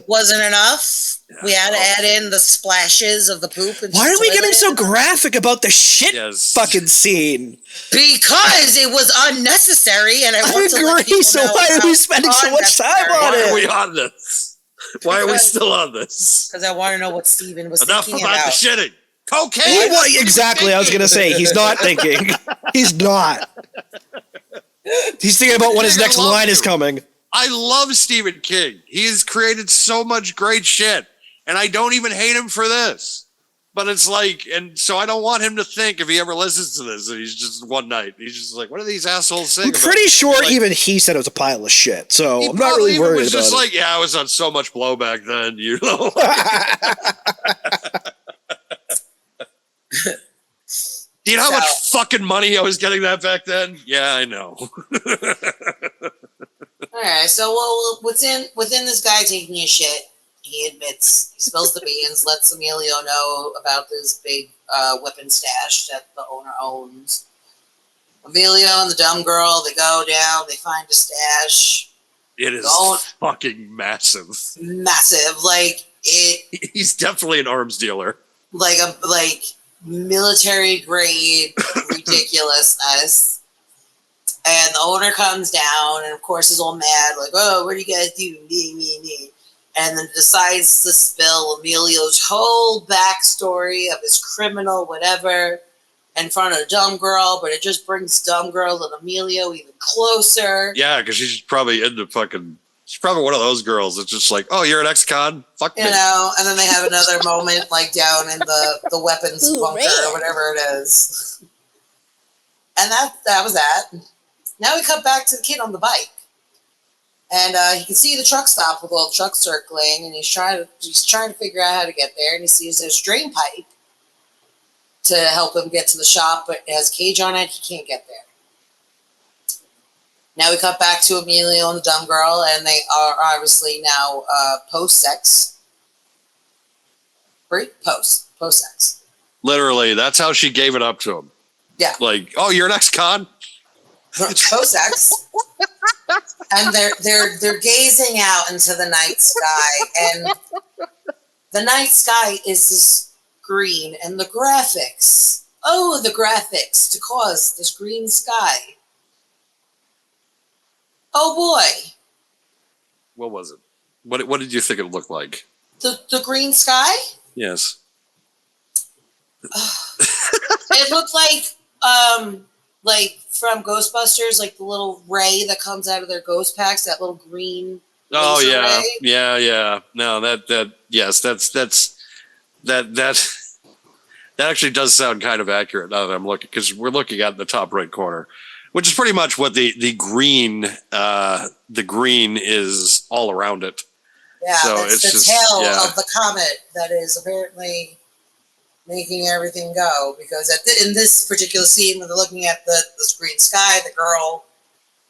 wasn't enough. We had to add in the splashes of the poop. And Why are we getting so graphic about the shit fucking scene? Because it was unnecessary, and I want to let people so know why are we spending so much time on Why it? are we on this? Why are we still on this? Because I want to know what Steven was Enough thinking about about. The shitting. Cocaine. Exactly. I was gonna say he's not thinking. He's not. He's thinking about when his next line is coming. I love Stephen King. He has created so much great shit, and I don't even hate him for this. But it's like, and so I don't want him to think if he ever listens to this, and he's just one night, he's just like, what are these assholes saying? I'm pretty sure like, even he said it was a pile of shit. So I'm not really worried was about just it. like, yeah, I was on so much blow back then, you know. Do you know how much fucking money I was getting that back then? Yeah, I know. All right, so within this guy taking his shit, he admits he spills the beans, lets Emilio know about this big weapon stash that the owner owns. Emilio and the dumb girl, they go down, they find a stash. It is fucking massive. Massive, like it. He's definitely an arms dealer. Like military grade ridiculousness. And the owner comes down and of course is all mad, like, oh, what are you guys doing? Me. And then decides to spill Emilio's whole backstory of his criminal whatever in front of dumb girl, but it just brings dumb girl and Emilio even closer. Yeah, because she's probably she's probably one of those girls that's just like, oh, you're an ex-con? Fuck me. You know, and then they have another moment like down in the weapons bunker or whatever it is. And that was that. Now we cut back to the kid on the bike. And he can see the truck stop with all the trucks circling, and he's trying to figure out how to get there, and he sees there's a drain pipe to help him get to the shop, but it has a cage on it, he can't get there. Now we cut back to Emilio and the dumb girl, and they are obviously now post-sex. Right? Post-sex. Literally, that's how she gave it up to him. Yeah. Like, oh, you're an ex-con? Post-sex. And they're gazing out into the night sky, and the night sky is this green, and the graphics. Oh, the graphics to cause this green sky. Oh boy. What was it? What did you think it looked like? The green sky? Yes. It looked like from Ghostbusters, like the little ray that comes out of their ghost packs, that little green. Oh yeah, ray. yeah. No, that actually does sound kind of accurate now that I'm looking, because we're looking at the top right corner, which is pretty much what the green is all around it. Yeah, so it's the just, tail yeah. of the comet that is apparently making everything go, because in this particular scene when they're looking at the green sky, the girl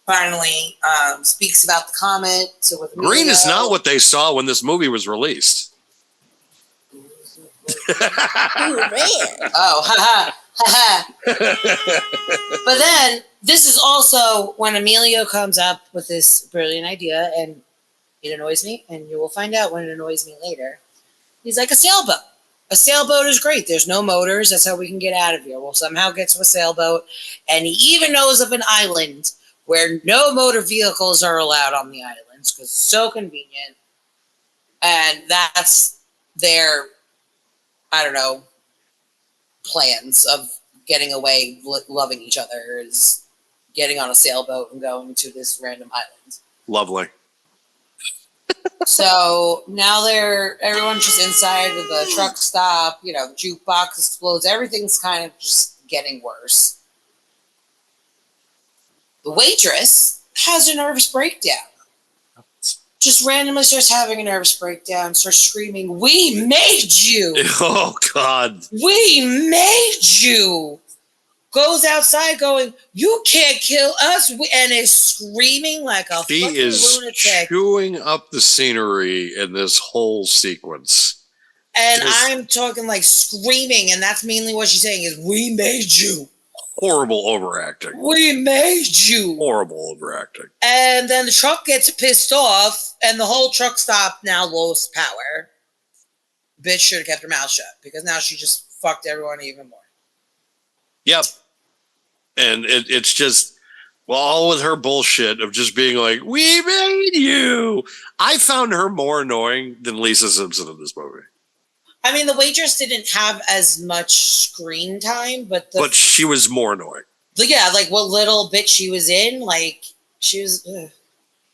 finally speaks about the comet. So with Green Emilio, is not what they saw when this movie was released. Oh, ha. But then this is also when Emilio comes up with this brilliant idea, and it annoys me, and you will find out when it annoys me later. He's like, a sailboat. A sailboat is great. There's no motors. That's how we can get out of here. We'll somehow get to a sailboat. And he even knows of an island where no motor vehicles are allowed on the islands because it's so convenient. And that's their, I don't know, plans of getting away, loving each other, is getting on a sailboat and going to this random island. Lovely. So now everyone's just inside of the truck stop, the jukebox explodes, everything's kind of just getting worse. The waitress has a nervous breakdown. Just randomly starts having a nervous breakdown, starts screaming, "We made you!" Oh, God. "We made you!" Goes outside going, "You can't kill us," and is screaming like a fucking lunatic. Chewing up the scenery in this whole sequence. And I'm talking like screaming, and that's mainly what she's saying is, "We made you." horrible overacting. We made you. Horrible overacting. And then the truck gets pissed off, and the whole truck stop now lost power. Bitch should have kept her mouth shut because now she just fucked everyone even more. Yep. And it's just, well, all with her bullshit of just being like, we made you. I found her more annoying than Lisa Simpson in this movie. I mean, the waitress didn't have as much screen time, but she was more annoying. Yeah, like what little bit she was in, like she was. Ugh.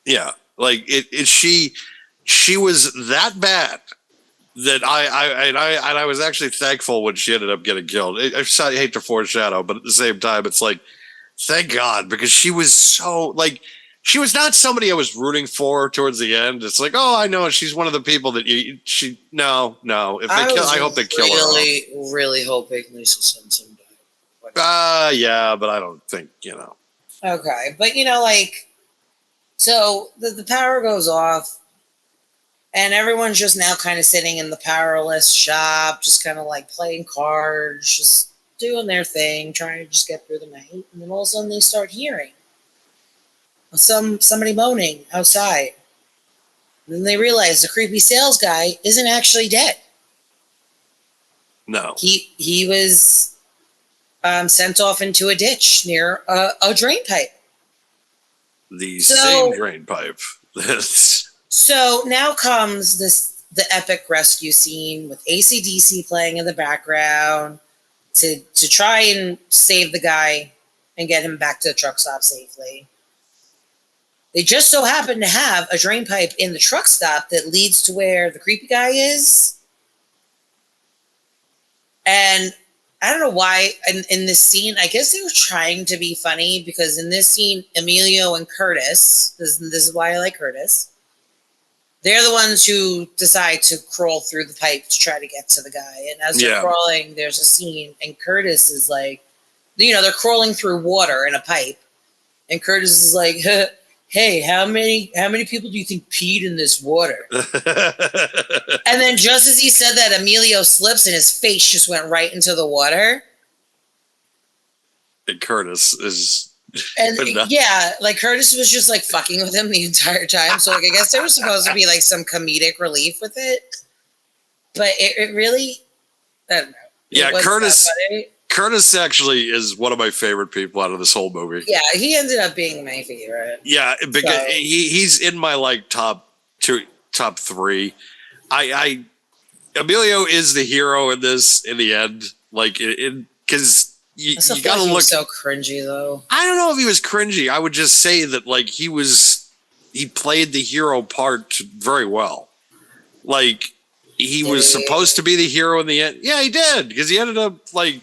Yeah, like she was that bad that I was actually thankful when she ended up getting killed. I hate to foreshadow, but at the same time, it's like, thank God, because she was so like, she was not somebody I was rooting for towards the end. It's like, oh, I know she's one of the people that no. If they kill, I hope they kill her. Really, really hoping Lisa Simpson died. Yeah, but I don't think Okay, but like, so the power goes off. And everyone's just now kind of sitting in the powerless shop, just kind of like playing cards, just doing their thing, trying to just get through the night. And then all of a sudden they start hearing somebody moaning outside. And then they realize the creepy sales guy isn't actually dead. No. He was sent off into a ditch near a drain pipe. The same drain pipe. So now comes the epic rescue scene with AC/DC playing in the background to try and save the guy and get him back to the truck stop safely. They just so happen to have a drain pipe in the truck stop that leads to where the creepy guy is. And I don't know why in this scene, I guess they were trying to be funny because in this scene, Emilio and Curtis, this is why I like Curtis, they're the ones who decide to crawl through the pipe to try to get to the guy. And as they're crawling, there's a scene, and Curtis is like, they're crawling through water in a pipe. And Curtis is like, hey, how many people do you think peed in this water? And then just as he said that, Emilio slips and his face just went right into the water. And Curtis is... And yeah, like Curtis was just like fucking with him the entire time. So like I guess there was supposed to be like some comedic relief with it. But it really, I don't know. Yeah, Curtis actually is one of my favorite people out of this whole movie. Yeah, he ended up being my favorite. Yeah, because he's in my like top three. Emilio is the hero in this in the end. Like because you gotta look so cringy though. I don't know if he was cringy. I would just say that like he played the hero part very well. Like he was supposed to be the hero in the end. Yeah, he did, because he ended up like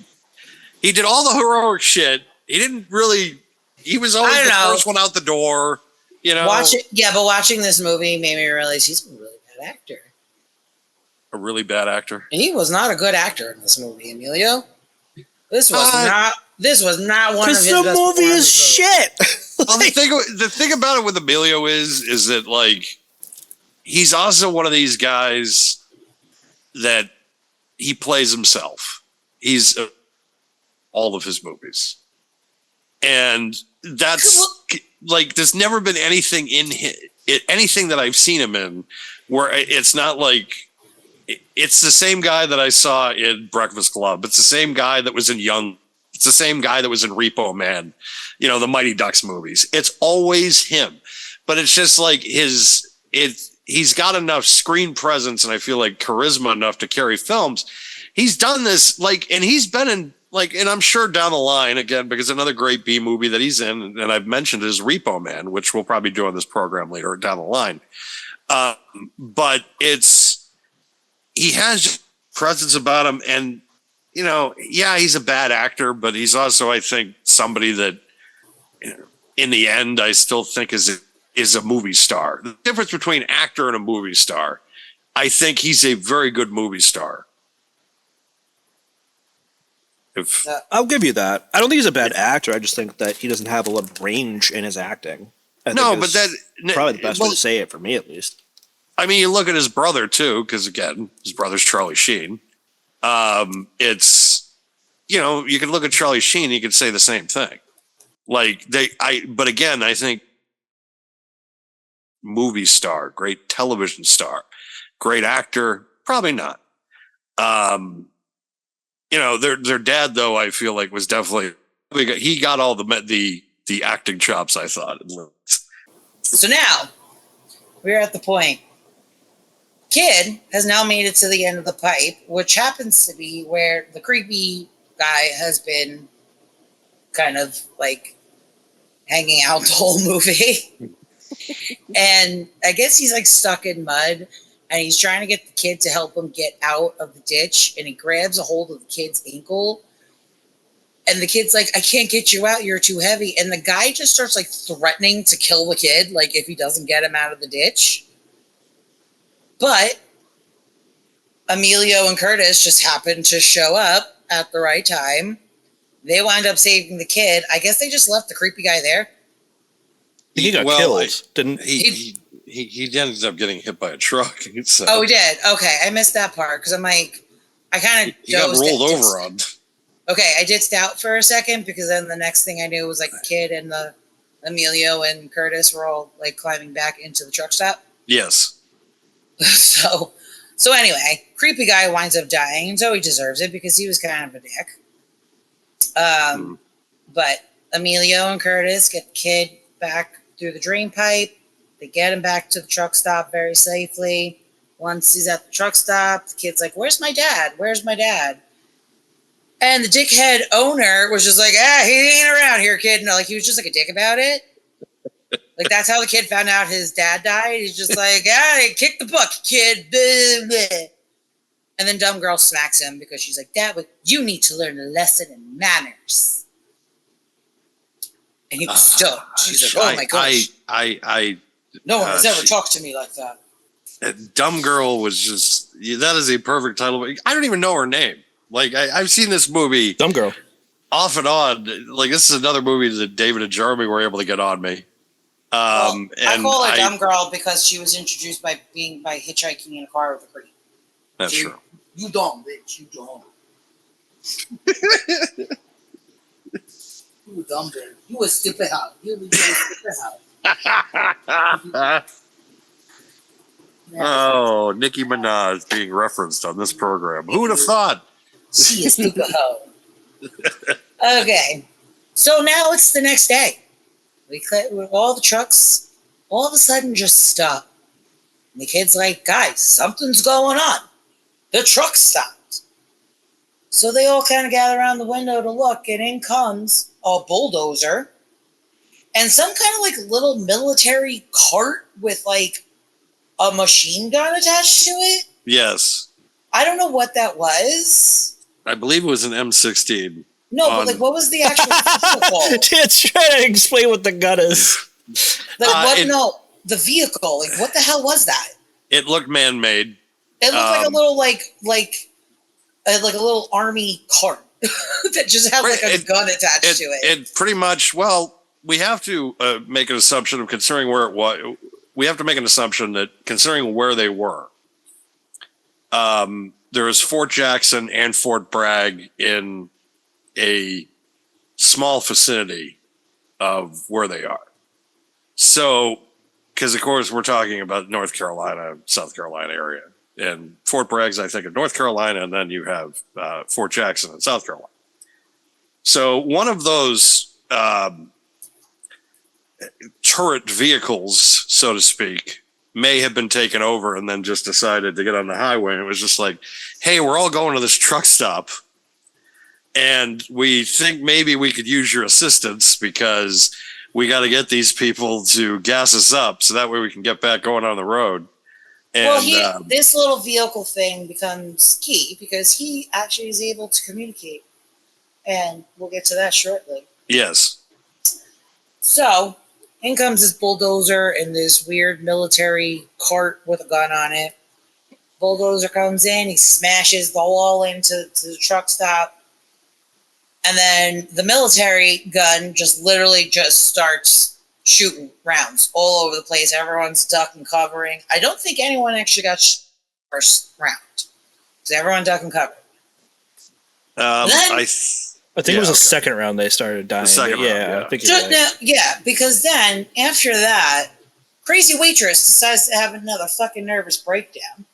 he did all the heroic shit. He didn't really. He was always the first one out the door. But watching this movie made me realize he's a really bad actor. A really bad actor. He was not a good actor in this movie, Emilio. This was not one of his best. The movie is shit. Well, the thing about it with Emilio is that like he's also one of these guys that he plays himself. He's all of his movies, and that's like there's never been anything in anything that I've seen him in where it's not like. It's the same guy that I saw in Breakfast Club. It's the same guy that was in Young. It's the same guy that was in Repo Man, the Mighty Ducks movies. It's always him, but it's just like he's got enough screen presence and I feel like charisma enough to carry films. He's done this and he's been in and I'm sure down the line again, because another great B movie that he's in, and I've mentioned is Repo Man, which we'll probably do on this program later down the line. But he has presence about him, and he's a bad actor, but he's also, I think, somebody that, in the end, I still think is a movie star. The difference between actor and a movie star, I think he's a very good movie star. I'll give you that. I don't think he's a bad actor. I just think that he doesn't have a lot of range in his acting. Probably the best way to say it for me, at least. I mean, you look at his brother too, because again, his brother's Charlie Sheen. you could look at Charlie Sheen, you could say the same thing. But again, I think movie star, great television star, great actor, probably not. Their dad, though, I feel like was definitely, he got all the acting chops, I thought. So now we're at the point. Kid has now made it to the end of the pipe, which happens to be where the creepy guy has been kind of like hanging out the whole movie. And I guess he's like stuck in mud, and he's trying to get the kid to help him get out of the ditch, and he grabs a hold of the kid's ankle. And the kid's like, I can't get you out, you're too heavy. And the guy just starts like threatening to kill the kid, like if he doesn't get him out of the ditch. But Emilio and Curtis just happen to show up at the right time. They wind up saving the kid. I guess they just left the creepy guy there. He got killed, didn't he? He ended up getting hit by a truck. So. Oh, he did? Okay, I missed that part because I'm like, I kind of he got rolled over on. Okay, I did out for a second because then the next thing I knew was like the kid and the Emilio and Curtis were all like climbing back into the truck stop. Yes. So anyway, creepy guy winds up dying, and so he deserves it because he was kind of a dick. But Emilio and Curtis get the kid back through the drain pipe. They get him back to the truck stop very safely. Once he's at the truck stop, the kid's like, "Where's my dad? Where's my dad?" And the dickhead owner was just like, he ain't around here, kid. No, like he was just like a dick about it. Like that's how the kid found out his dad died. He's just like, kick the bucket, kid. Blah, blah. And then dumb girl smacks him because she's like, Dad, you need to learn a lesson in manners. And he was stoked. She's like, oh my gosh. No one has ever talked to me like that. Dumb girl was just, that is a perfect title. I don't even know her name. Like I've seen this movie. Dumb girl. Off and on. Like this is another movie that David and Jeremy were able to get on me. I call her dumb girl because she was introduced by hitchhiking in a car with a creep. That's true. You dumb bitch, you dumb. You dumb bitch. You a stupid hoe. You a stupid hoe. Oh, Nicki Minaj being referenced on this program. Who would have thought? She is stupid hoe. Okay, so now it's the next day. All the trucks all of a sudden just stop. And the kid's like, guys, something's going on. The truck stopped. So they all kind of gather around the window to look, and in comes a bulldozer and some kind of like little military cart with like a machine gun attached to it. Yes. I don't know what that was. I believe it was an M16. No, but like, what was the actual vehicle? It's trying to explain what the gun is. Like, the vehicle. Like, what the hell was that? It looked man-made. It looked like a little, like a little army cart that just had like a gun attached to it. It pretty much. Well, we have to make an assumption of considering where it was. We have to make an assumption that considering where they were, there is Fort Jackson and Fort Bragg in a small vicinity of where they are. So, because of course we're talking about North Carolina, South Carolina area, and Fort Bragg's I think in North Carolina, and then you have Fort Jackson in South Carolina. So one of those turret vehicles, so to speak, may have been taken over and then just decided to get on the highway. And it was just like, hey, we're all going to this truck stop. And we think maybe we could use your assistance because we got to get these people to gas us up so that way we can get back going on the road. And, this little vehicle thing becomes key because he actually is able to communicate. And we'll get to that shortly. Yes. So, in comes this bulldozer and this weird military cart with a gun on it. Bulldozer comes in, he smashes the wall into the truck stop. And then the military gun just literally just starts shooting rounds all over the place. Everyone's ducking, covering. I don't think anyone actually got first round. So everyone duck and cover. I think it was a second round they started dying. second round, yeah. I think So, you're right. yeah, because then after that, crazy waitress decides to have another fucking nervous breakdown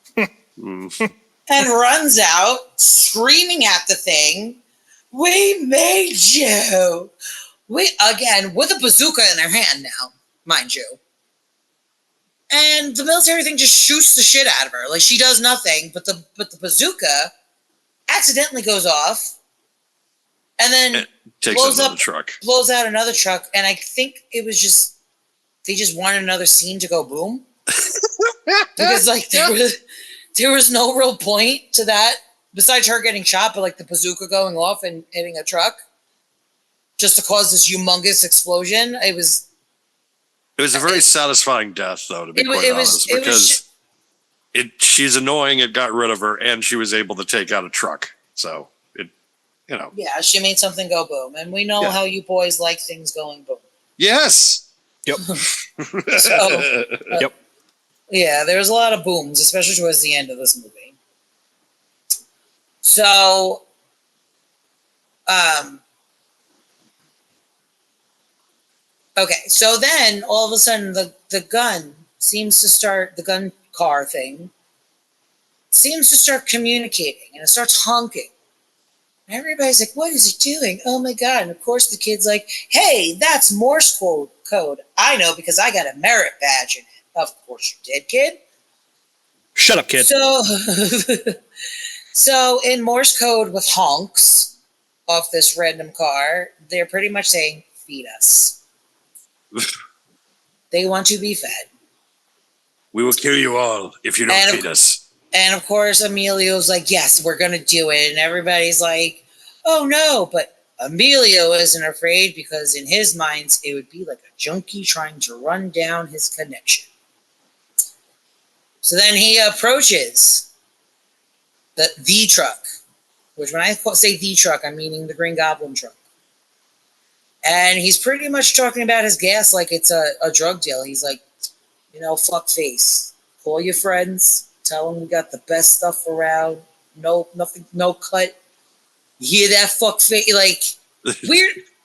Mm. and runs out screaming at the thing. We made you. We again with a bazooka in their hand now, mind you. And the military thing just shoots the shit out of her. Like she does nothing, but the bazooka accidentally goes off, and then It takes blows another up, truck. blows out another truck. And I think it was just they just wanted another scene to go boom because like there was no real point to that besides her getting shot, but like the bazooka going off and hitting a truck just to cause this humongous explosion. It was a very satisfying death, though, to be quite honest, because she's annoying. It got rid of her, and she was able to take out a truck. So yeah, she made something go boom, and we know how you boys like things going boom. Yes. Yep. So, Yep. Yeah, there's a lot of booms, especially towards the end of this movie. So, okay, so then all of a sudden the gun the gun car thing seems to start communicating and it starts honking. And everybody's like, what is it doing? Oh my God. And of course the kid's like, hey, that's Morse code. I know because I got a merit badge in it. Of course you did, kid. Shut up, kid. So in Morse code with honks off this random car, they're pretty much saying, feed us. They want to be fed. We will kill you all if you don't feed us. And of course, Emilio's like, yes, we're going to do it. And everybody's like, oh no. But Emilio isn't afraid because in his minds, it would be like a junkie trying to run down his connection. So then he approaches the truck, which when I say the truck, I'm meaning the Green Goblin truck. And he's pretty much talking about his gas like it's a drug deal. He's like, fuck face. Call your friends. Tell them we got the best stuff around. No, nothing, no cut. You hear that fuck face? Like,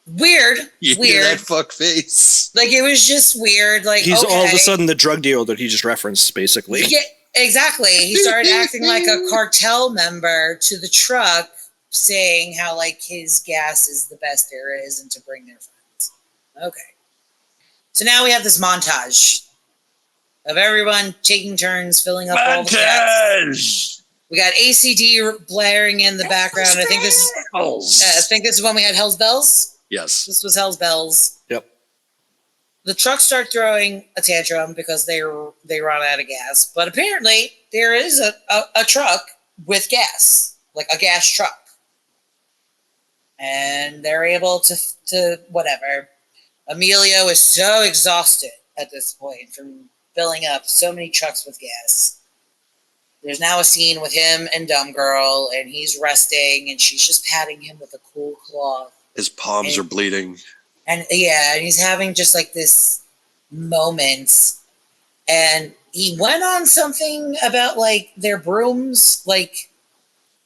weird. You hear that fuck face? Like, it was just weird. Like, he's all of a sudden the drug dealer that he just referenced, basically. Yeah, exactly. He started acting like a cartel member to the truck, saying how, like, his gas is the best there is and to bring their friends. Okay. So now we have this montage of everyone taking turns filling up all the gas. We got ACD blaring in the background. I think this is when we had Hell's Bells. Yes. This was Hell's Bells. Yep. The trucks start throwing a tantrum because they run out of gas. But apparently there is a truck with gas, like a gas truck. And they're able to whatever. Emilio is so exhausted at this point from filling up so many trucks with gas. There's now a scene with him and Dumb Girl, and he's resting, and she's just patting him with a cool cloth. His palms are bleeding. And yeah, and he's having just like this moment. And he went on something about like their brooms, like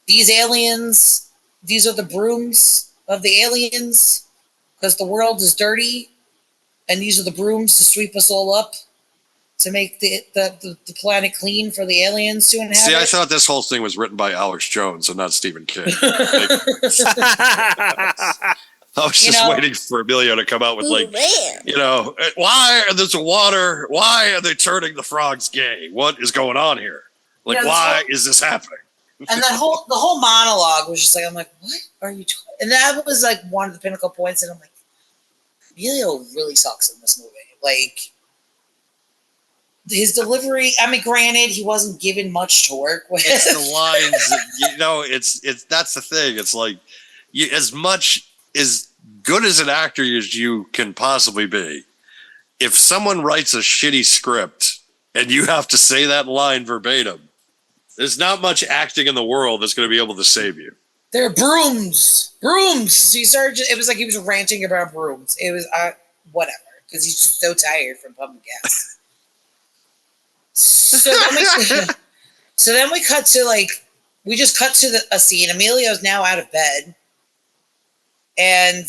these aliens, these are the brooms of the aliens, because the world is dirty, and these are the brooms to sweep us all up. To make the planet clean for the aliens to inhabit. See, I thought this whole thing was written by Alex Jones and not Stephen King. I was just waiting for Emilio to come out with why there's water? Why are they turning the frogs gay? What is going on here? Like, why is this happening? And the whole monologue was just like, I'm like, what are you talking? And that was like one of the pinnacle points. And I'm like, Emilio really sucks in this movie. Like. His delivery, I mean, granted, he wasn't given much to work with. It's the lines, it's that's the thing. It's like, as much as good as an actor as you can possibly be, if someone writes a shitty script and you have to say that line verbatim, there's not much acting in the world that's going to be able to save you. They're brooms. He started, it was like he was ranting about brooms. It was, whatever, because he's just so tired from pumping gas. So then we cut to like we just cut to a scene. Emilio's now out of bed, and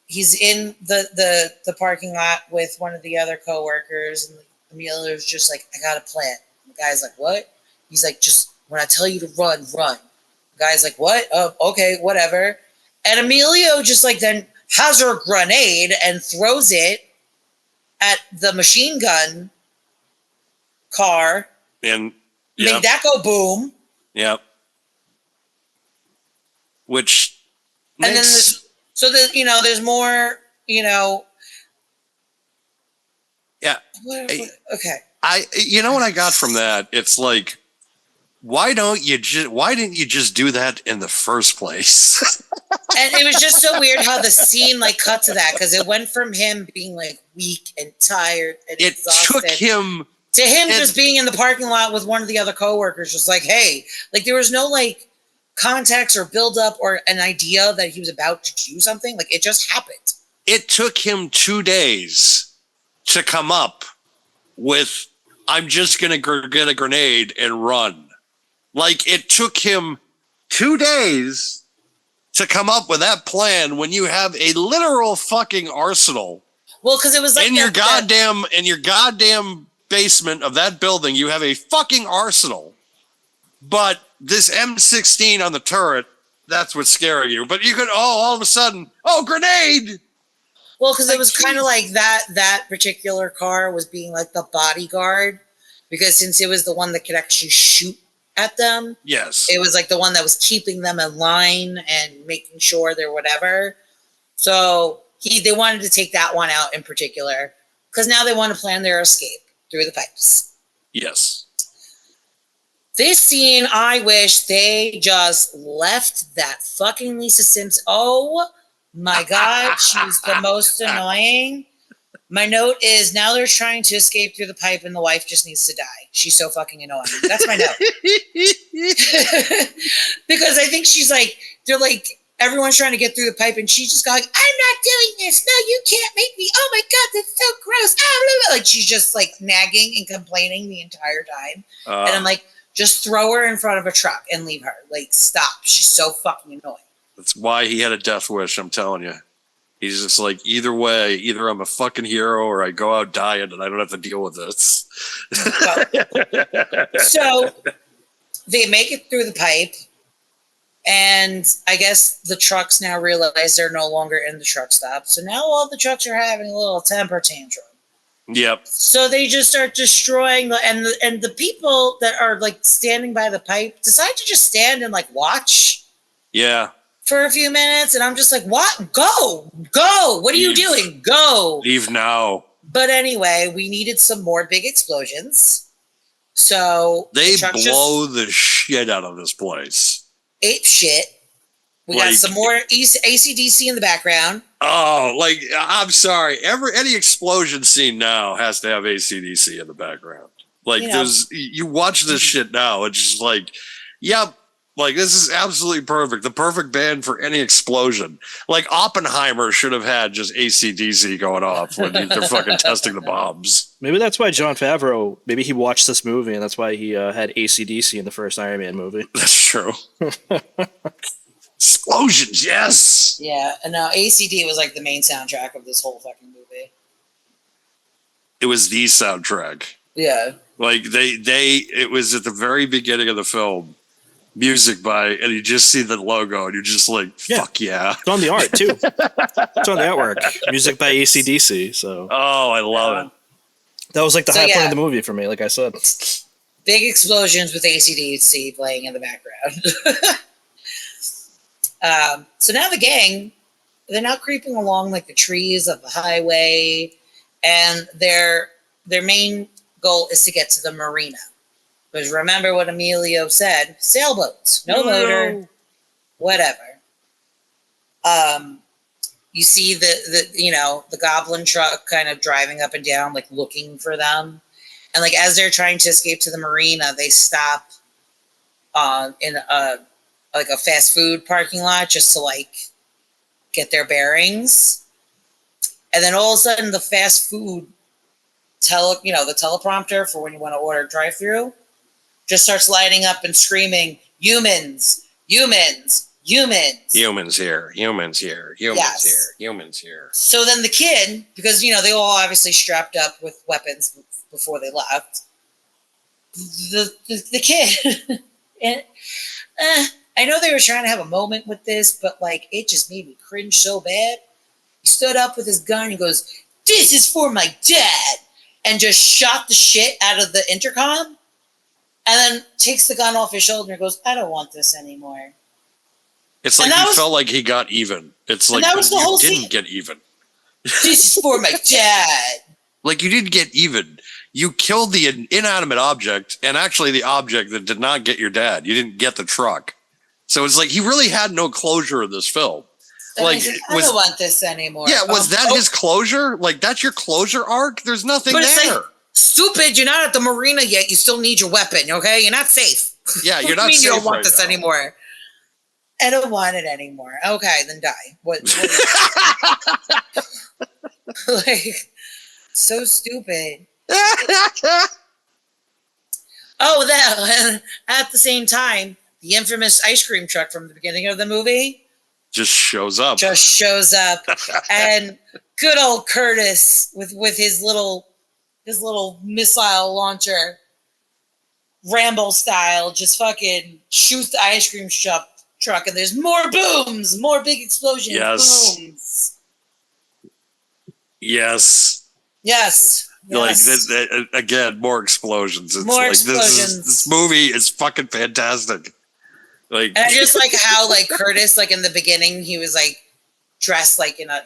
he's in the parking lot with one of the other coworkers, and Emilio's just like, I got a plan. The guy's like, what? He's like, just when I tell you to run, run. The guy's like, what? Oh, okay, whatever. And Emilio just like then has her grenade and throws it at the machine gun car. And made that go boom. Yep. Which and then there's more, Yeah. Okay. What I got from that, it's like, why didn't you just do that in the first place? And it was just so weird how the scene like cut to that, because it went from him being like weak and tired and exhausted took him to him just being in the parking lot with one of the other coworkers, just like, hey, like there was no like context or build up or an idea that he was about to do something. Like it just happened. It took him 2 days to come up with, I'm just going to get a grenade and run. Like it took him 2 days to come up with that plan when you have a literal fucking arsenal. Well, because it was like in your goddamn basement of that building, you have a fucking arsenal. But this M16 on the turret, that's what's scaring you. But you could, all of a sudden, grenade! Well, because it was kind of like that particular car was being like the bodyguard, because since it was the one that could actually shoot at them, yes, it was like the one that was keeping them in line and making sure they're whatever. So they wanted to take that one out in particular, because now they want to plan their escape through the pipes. Yes. This scene, I wish they just left that fucking Lisa Simpson. Oh my God, she's the most annoying. My note is, now they're trying to escape through the pipe and the wife just needs to die. She's so fucking annoying. That's my note. Because I think she's like, they're like, everyone's trying to get through the pipe and she's just going, I'm not doing this. No, you can't make me. Oh my God, that's so gross. Like she's just like nagging and complaining the entire time. And I'm like, just throw her in front of a truck and leave her. Like, stop. She's so fucking annoying. That's why he had a death wish, I'm telling you. He's just like, either way, either I'm a fucking hero or I go out dying and I don't have to deal with this. So they make it through the pipe, and I guess the trucks now realize they're no longer in the truck stop. So now all the trucks are having a little temper tantrum. Yep. So they just start destroying and the people that are like standing by the pipe decide to just stand and like watch. Yeah. For a few minutes, and I'm just like, what? Go! What are you doing? Go! Leave now. But anyway, we needed some more big explosions. So they blow the shit out of this place. Ape shit. We got some more AC/DC in the background. Oh, like, I'm sorry. Any explosion scene now has to have AC/DC in the background. Like, you watch this shit now, it's just like, yep. Like, this is absolutely perfect. The perfect band for any explosion. Like, Oppenheimer should have had just AC/DC going off when they're fucking testing the bombs. Maybe that's why Jon Favreau, maybe he watched this movie and that's why he had AC/DC in the first Iron Man movie. That's true. Explosions, yes! Yeah, and now AC/D was like the main soundtrack of this whole fucking movie. It was the soundtrack. Yeah. Like, it was at the very beginning of the film. Music by, and you just see the logo and you're just like, fuck yeah. It's on the art too. It's on the artwork. Music by AC/DC. So I love it. That was like the high point of the movie for me, like I said. Big explosions with AC/DC playing in the background. So now the gang, they're now creeping along like the trees of the highway, and their main goal is to get to the marina. Because remember what Emilio said, sailboats, no motor, whatever. You see the goblin truck kind of driving up and down, like looking for them. And like as they're trying to escape to the marina, they stop in a fast food parking lot just to like get their bearings. And then all of a sudden the fast food the teleprompter for when you want to order drive-through just starts lighting up and screaming, humans, humans, humans. Humans here, humans here, humans Yes. here, humans here. So then the kid, because they all obviously strapped up with weapons before they left. The kid, and I know they were trying to have a moment with this, but like it just made me cringe so bad. He stood up with his gun and goes, "This is for my dad," and just shot the shit out of the intercom, and then takes the gun off his shoulder and goes, "I don't want this anymore." It's like he felt like he got even. It's like that was the whole didn't scene. get even. This is for my dad. Like you didn't get even. You killed the inanimate object, and actually the object that did not get your dad. You didn't get the truck. So it's like he really had no closure in this film. And Like, I don't want this anymore. Yeah, was that his closure? Like that's your closure arc? There's nothing But it's there. like, stupid, you're not at the marina yet. You still need your weapon, okay? You're not safe. Yeah, you're What do not you mean safe you don't want right this now. anymore? I don't want it anymore. Okay, then die. What like, so stupid. Oh, that at the same time, the infamous ice cream truck from the beginning of the movie Just shows up. just shows up, and good old Curtis with his little missile launcher, Rambo style, just fucking shoots the ice cream truck, and there's more booms, more big explosions. Yes. Booms. Yes. Yes. Like Yes. this, again, more explosions. It's More like explosions. This movie is fucking fantastic. Like And I just like how like Curtis, like in the beginning, he was like dressed like in a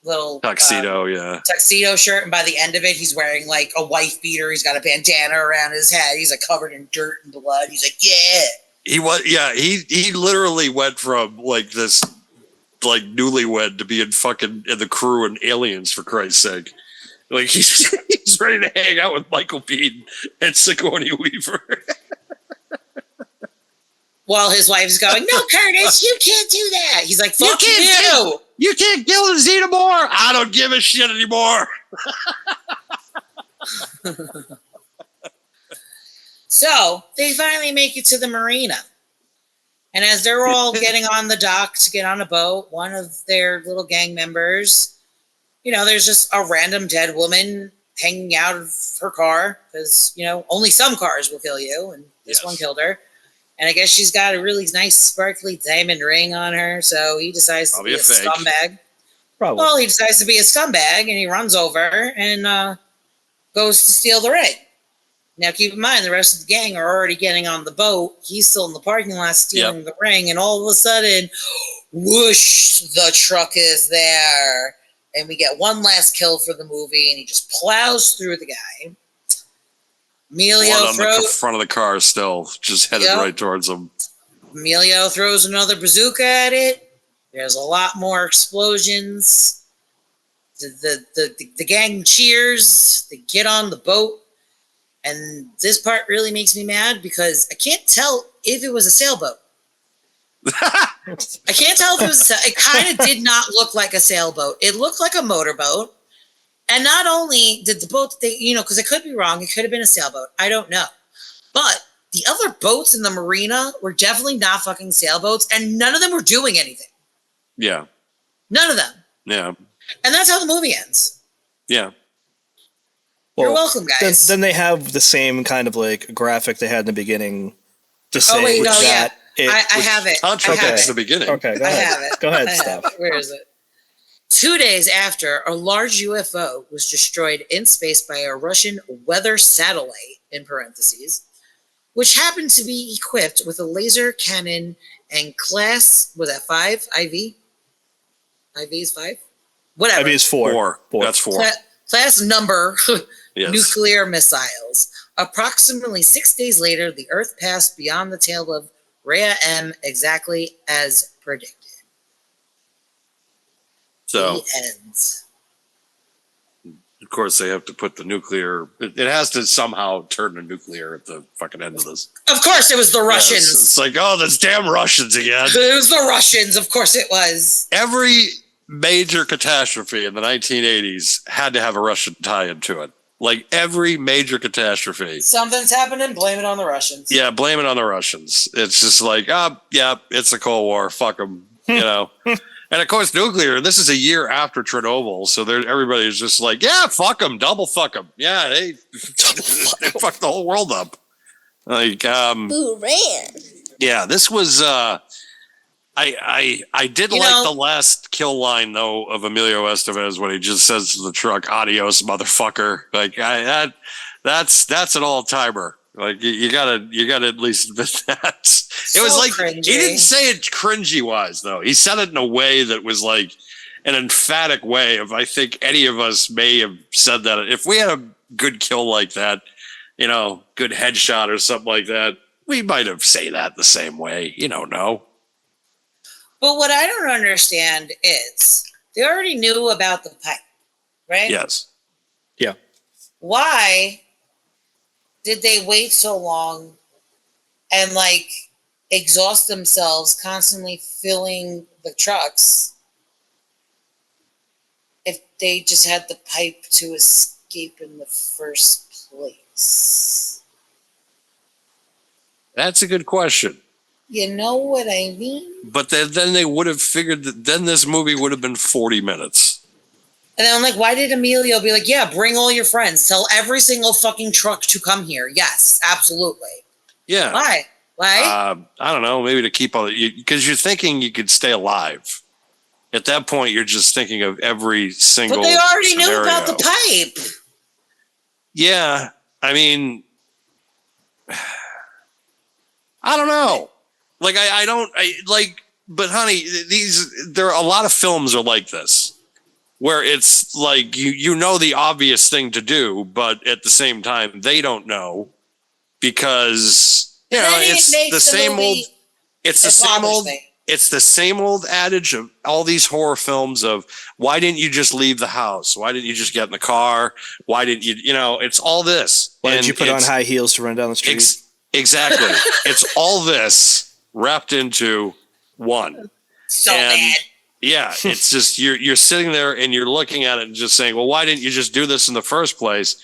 little tuxedo, yeah. tuxedo shirt, and by the end of it, he's wearing like a wife beater. He's got a bandana around his head. He's like covered in dirt and blood. He's like, yeah. He was, yeah. He literally went from like this, like newlywed to being fucking in the crew and Aliens, for Christ's sake. Like he's ready to hang out with Michael Biehn and Sigourney Weaver. While his wife's going, no, Curtis, you can't do that. He's like, fuck you. You can't kill the Xenomorph. I don't give a shit anymore. So they finally make it to the marina. And as they're all getting on the dock to get on a boat, one of their little gang members, there's just a random dead woman hanging out of her car because, only some cars will kill you. And this one killed her. And I guess she's got a really nice sparkly diamond ring on her. So he decides to be a scumbag. Probably. Well, he decides to be a scumbag and he runs over and goes to steal the ring. Now, keep in mind, the rest of the gang are already getting on the boat. He's still in the parking lot stealing the ring. And all of a sudden, whoosh, the truck is there. And we get one last kill for the movie. And he just plows through the guy. Emilio One on the front of the car still, just headed right towards him. Emilio throws another bazooka at it. There's a lot more explosions. The gang cheers. They get on the boat. And this part really makes me mad because I can't tell if it was a sailboat. I can't tell if it was it kind of did not look like a sailboat. It looked like a motorboat. And not only did the boat, because I could be wrong, it could have been a sailboat. I don't know. But the other boats in the marina were definitely not fucking sailboats, and none of them were doing anything. Yeah. None of them. Yeah. And that's how the movie ends. Yeah. Well, you're welcome, guys. Then they have the same kind of like graphic they had in the beginning to say I have it. Contradicts the beginning. Okay, go I ahead. have it. Go ahead, I have Steph. it. Where is it? 2 days after, a large UFO was destroyed in space by a Russian weather satellite, in parentheses, which happened to be equipped with a laser cannon and class, was that 5? IV? IV is 5? Whatever. IV is 4. That's 4. Class number Yes. nuclear missiles. Approximately 6 days later, the Earth passed beyond the tail of Rhea M exactly as predicted. So, The ends. of course, they have to put the nuclear. It has to somehow turn to nuclear at the fucking end of this. Of course, it was the Russians. Yes, it's like, oh, those damn Russians again. It was the Russians. Of course, it was. Every major catastrophe in the 1980s had to have a Russian tie-in to it. Like every major catastrophe. Something's happening, blame it on the Russians. Yeah, blame it on the Russians. It's just like, yeah, it's the Cold War. Fuck them, And of course, nuclear. This is a year after Chernobyl, so everybody's just like, yeah, fuck them, double fuck them. Yeah, they fucked the whole world up. Like, Boo ran. yeah, this was. I did the last kill line though of Emilio Estevez when he just says to the truck, "Adios, motherfucker." Like that's an all timer. Like you gotta at least admit that. It was like cringy. He didn't say it cringy wise though. He said it in a way that was like an emphatic way of I think any of us may have said that if we had a good kill like that, good headshot or something like that, we might have say that the same way. You don't know. But what I don't understand is they already knew about the pipe, right? Yes. Yeah. Why did they wait so long and exhaust themselves constantly filling the trucks if they just had the pipe to escape in the first place? That's a good question. You know what I mean? But then they would have figured that then this movie would have been 40 minutes. And then I'm like, why did Emilio be like, yeah, bring all your friends. Tell every single fucking truck to come here. Yes, absolutely. Yeah. Why? I don't know. Maybe to keep all because you're thinking you could stay alive. At that point, you're just thinking of every single. But they already scenario. knew about the pipe. Yeah. I mean, I don't know. But honey, there are a lot of films are like this, where it's like you know the obvious thing to do, but at the same time they don't know because it's the same old. It's the same old. It's the same old adage of all these horror films of why didn't you just leave the house? Why didn't you just get in the car? Why didn't you? It's all this. Why did you put on high heels to run down the street? Exactly. It's all this wrapped into one. So bad. Yeah, it's just you're sitting there and you're looking at it and just saying, well, why didn't you just do this in the first place?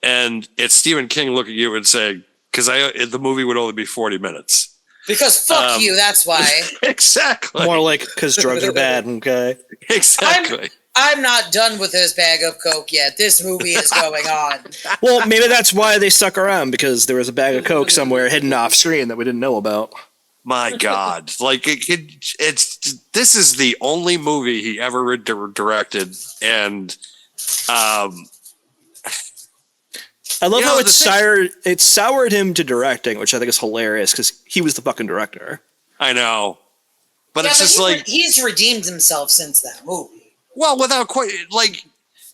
And it's Stephen King looking at you and saying, because the movie would only be 40 minutes. Because fuck you, that's why. Exactly. More like because drugs are bad, okay? Exactly. I'm not done with his bag of coke yet. This movie is going on. Well, maybe that's why they stuck around, because there was a bag of coke somewhere hidden off screen that we didn't know about. My God, this is the only movie he ever directed, and I love how it soured him to directing, which I think is hilarious because he was the fucking director. I know, but it's just he's redeemed himself since that movie. Well, without quite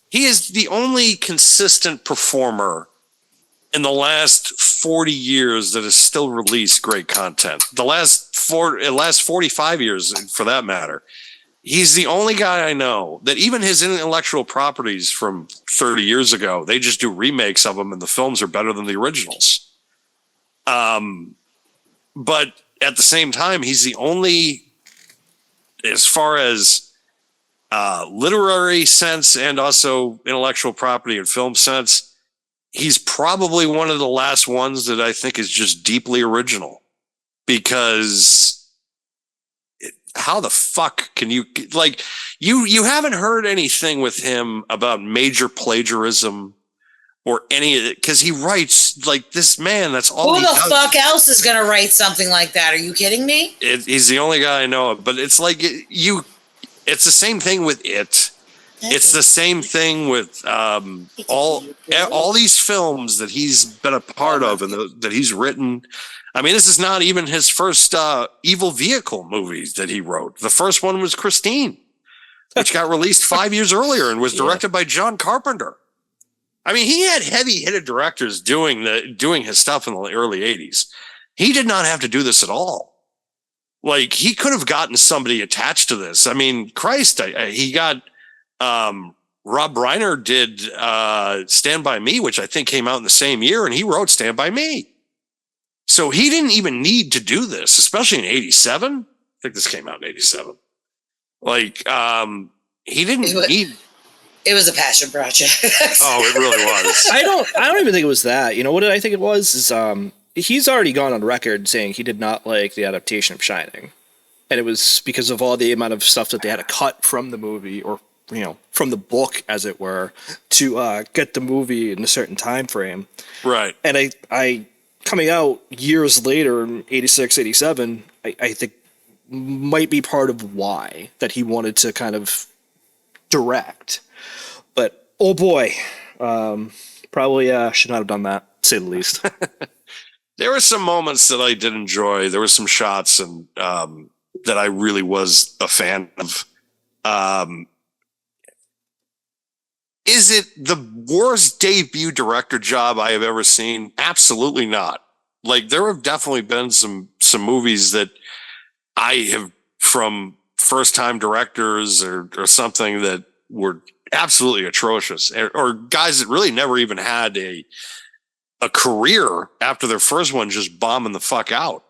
he is the only consistent performer in the last 40 years that has still released great content. The last 45 years, for that matter, he's the only guy I know that even his intellectual properties from 30 years ago, they just do remakes of them and the films are better than the originals. But at the same time, he's the only, as far as literary sense and also intellectual property and film sense, he's probably one of the last ones that I think is just deeply original, because how the fuck can you you haven't heard anything with him about major plagiarism or any of it, because he writes like this man. That's all. Who the fuck else is going to write something like that? Are you kidding me? He's the only guy I know of, but it's like it's the same thing with it. It's the same thing with all these films that he's been a part of and that he's written. I mean, this is not even his first Evil Vehicle movies that he wrote. The first one was Christine, which got released 5 years earlier and was directed by John Carpenter. I mean, he had heavy-hitter directors doing his stuff in the early 80s. He did not have to do this at all. Like, he could have gotten somebody attached to this. I mean, Christ, he got... Rob Reiner did Stand By Me, which I think came out in the same year, and he wrote Stand By Me. So he didn't even need to do this, especially in 87. I think this came out in 87. Like, he didn't need... It was a passion project. Oh, it really was. I don't even think it was that. You know what I think it was is he's already gone on record saying he did not like the adaptation of Shining, and it was because of all the amount of stuff that they had to cut from the movie, or from the book, as it were, to get the movie in a certain time frame. Right. And I coming out years later in 86, 87, I think might be part of why that he wanted to kind of direct. But oh boy, probably should not have done that, to say the least. There were some moments that I did enjoy. There were some shots and that I really was a fan of. Is it the worst debut director job I have ever seen? Absolutely not. Like, there have definitely been some movies that I have, from first time directors or something, that were absolutely atrocious, or guys that really never even had a career after their first one, just bombing the fuck out.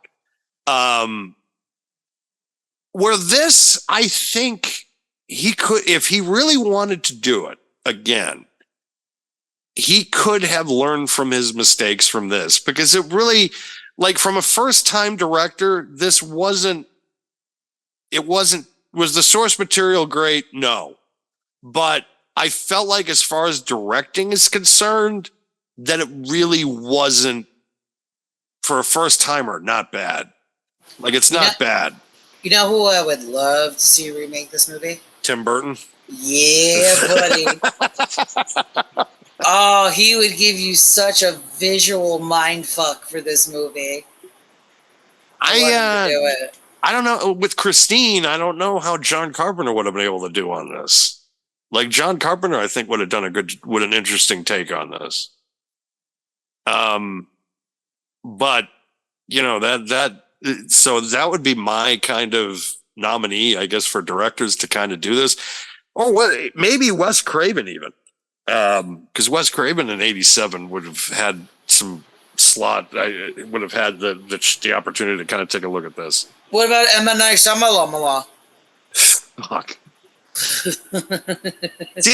Where this, I think he could, if he really wanted to do it again, he could have learned from his mistakes from this, because it really, like, from a first time director, this wasn't, was the source material great? No. But I felt like, as far as directing is concerned, that it really wasn't, for a first timer, not bad. Like, it's not bad. You know who I would love to see remake this movie? Tim Burton? Yeah, buddy. Oh, he would give you such a visual mind fuck for this movie. I do it. I don't know. With Christine, I don't know how John Carpenter would have been able to do on this. Like, John Carpenter, I think, would have done an interesting take on this. But so that would be my kind of nominee, I guess, for directors to kind of do this. Or what? Maybe Wes Craven even, because Wes Craven in '87 would have had some slot. I would have had the opportunity to kind of take a look at this. What about M. Night Shyamalan? Fuck. See,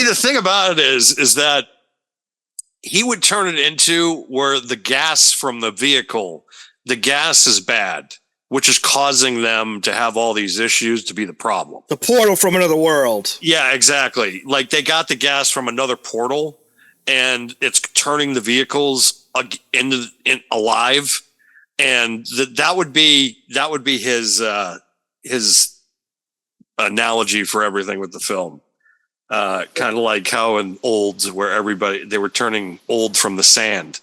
the thing about it is that he would turn it into where the gas from the vehicle, the gas is bad, which is causing them to have all these issues, to be the problem. The portal from another world. Yeah, exactly. Like, they got the gas from another portal, and it's turning the vehicles alive, and that would be his analogy for everything with the film. Kind of like how in Olds, where they were turning old from the sand.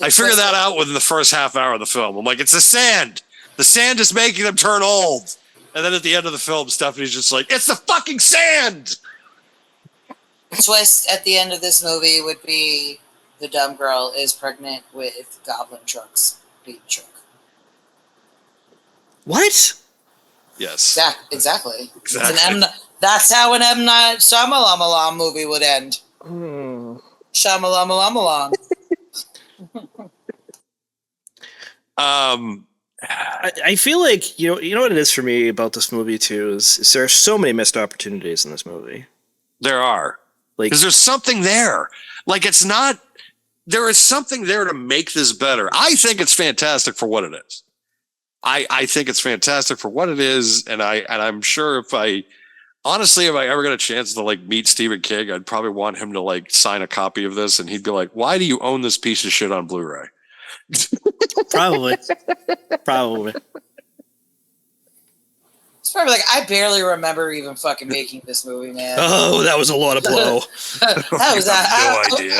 I figured that out within the first half hour of the film. I'm like, it's the sand. The sand is making them turn old. And then at the end of the film, Stephanie's just like, it's the fucking sand. The twist at the end of this movie would be the dumb girl is pregnant with Goblin Truck's baby truck. What? Yes. Exactly. That's how an M. Night Shyamalan movie would end. Shyamalan. I feel like you know what it is for me about this movie too is there are so many missed opportunities in this movie. There are, like, because there's something there. Like, it's not. There is something there to make this better. I think it's fantastic for what it is. I think it's fantastic for what it is, and I'm sure if I ever got a chance to, like, meet Stephen King, I'd probably want him to, like, sign a copy of this, and he'd be like, "Why do you own this piece of shit on Blu-ray?" Probably. It's probably like, I barely remember even fucking making this movie, man. Oh, that was a lot of blow. I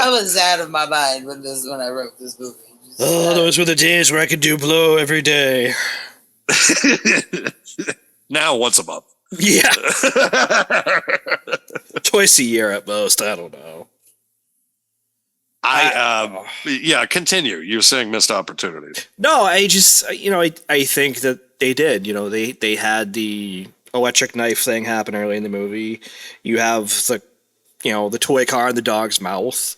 was out of my mind when I wrote this movie. Those were the days where I could do blow every day. Now once a month. Yeah. Twice a year at most. I don't know. Yeah, continue. You were saying missed opportunities. No, I just, I think that they did. They had the electric knife thing happen early in the movie. You have the toy car in the dog's mouth.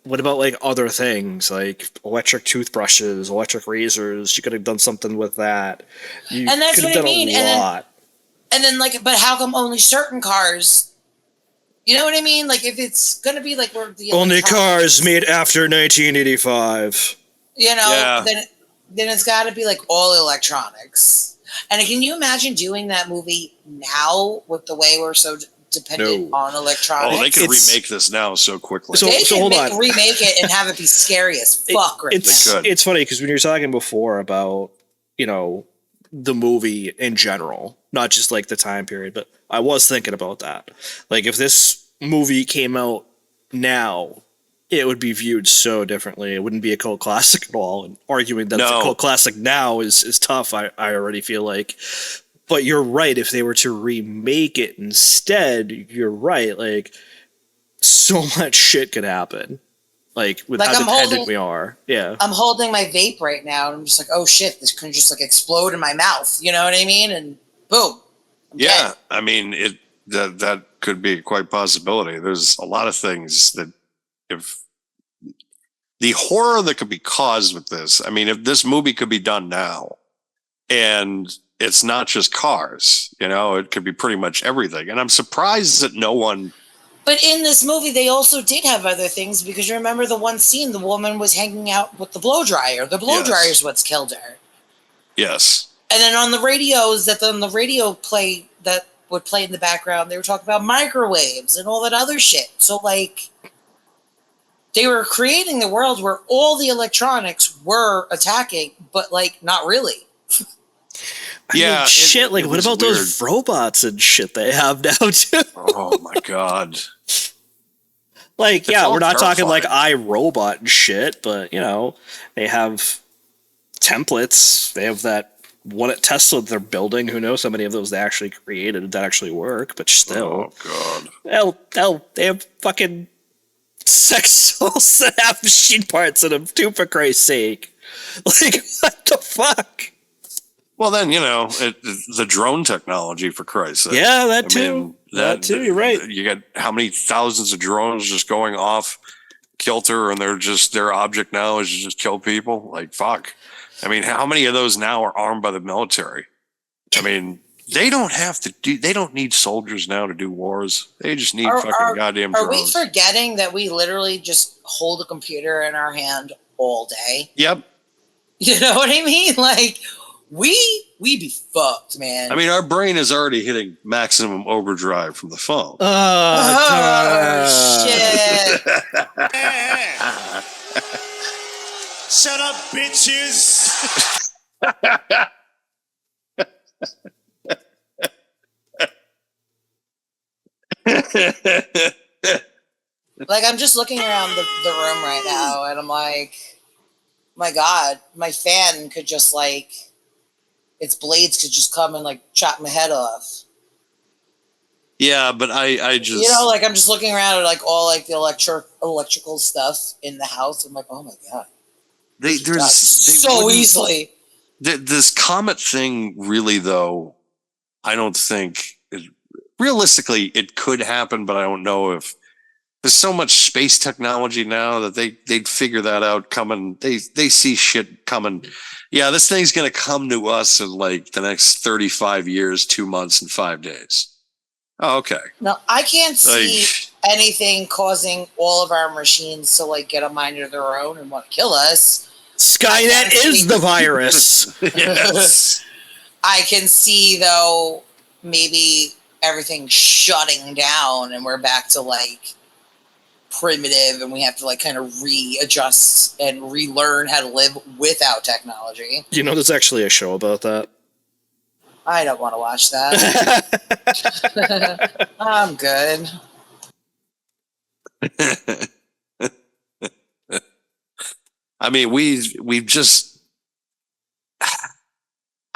What about, like, other things like electric toothbrushes, electric razors? You could have done something with that. And that's what I mean. And then, like, but how come only certain cars You know what I mean? Like if it's gonna be like we're the Only electronics, cars made after 1985. you know, Yeah. then it's got to be like all electronics. And can you imagine doing that movie now with the way we're so dependent No. on electronics? Oh, they could It's- remake this now so quickly. So- They can hold on. remake it and have it be scary as fuck right It's now. could. it's funny because when you were talking before about, you know, the movie in general, not just like the time period, but I was thinking about that. Like if this movie came out now, it would be viewed so differently. It wouldn't be a cult classic at all. And arguing that it's a No. cult classic now is tough. I already feel like. But you're right. If they were to remake it instead, you're right. Like so much shit could happen. Like with Like, how I'm dependent holding- we are. Yeah. I'm holding my vape right now, and I'm just like, oh shit, this can just like explode in my mouth. You know what I mean? And boom. I'm Yeah, dead. I mean that could be quite possibility. There's a lot of things that if the horror that could be caused with this. I mean, if this movie could be done now, and it's not just cars, you know, it could be pretty much everything. And I'm surprised that no one. But in this movie, they also did have other things because you remember the one scene the woman was hanging out with the blow dryer. The blow Yes. dryer is what's killed her. Yes. And then on the radios that would play in the background, they were talking about microwaves and all that other shit. So like they were creating the world where all the electronics were attacking, but like not really. I mean, Yeah, shit. it Like, what was about those robots and shit they have now too? Oh my god. Like, yeah, all we're not talking like terrifying. iRobot and shit, but you know, they have templates. They have that one at Tesla that they're building. Who knows how many of those they actually created that actually work? But still, Oh god. they have fucking sex souls that have machine parts in them too. For Christ's sake, like, what the fuck? Well, then you know the drone technology, for Christ's sake. Yeah, that I too. mean, that too. You're right. You got how many thousands of drones just going off kilter, and their object now is to just kill people. Like fuck. I mean, how many of those now are armed by the military? I mean, they don't have to do. They don't need soldiers now to do wars. They just need fucking goddamn Are drones. we forgetting that we literally just hold a computer in our hand all day? Yep. You know what I mean? Like we be fucked, man. I mean, our brain is already hitting maximum overdrive from the phone. oh shit. Shut up, bitches. Like I'm just looking around the room right now and I'm like, my God, my fan could just like its blades could just come and like chop my head off. Yeah, but I just You know, like I'm just looking around at like all like the electrical stuff in the house. I'm like, oh my God. So easily. This comet thing really though, I don't think realistically it could happen, but I don't know if there's so much space technology now that they'd figure that out coming. They see shit coming. Yeah, this thing's gonna come to us in like the next 35 years, 2 months, and 5 days. Oh, okay. No, I can't see Like- anything causing all of our machines to like get a mind of their own and want to kill us. Skynet is the virus. Yes. I can see though maybe everything shutting down and we're back to like primitive and we have to like kind of readjust and relearn how to live without technology. You know, there's actually a show about that. I don't want to watch that. I'm good. I mean, we've just.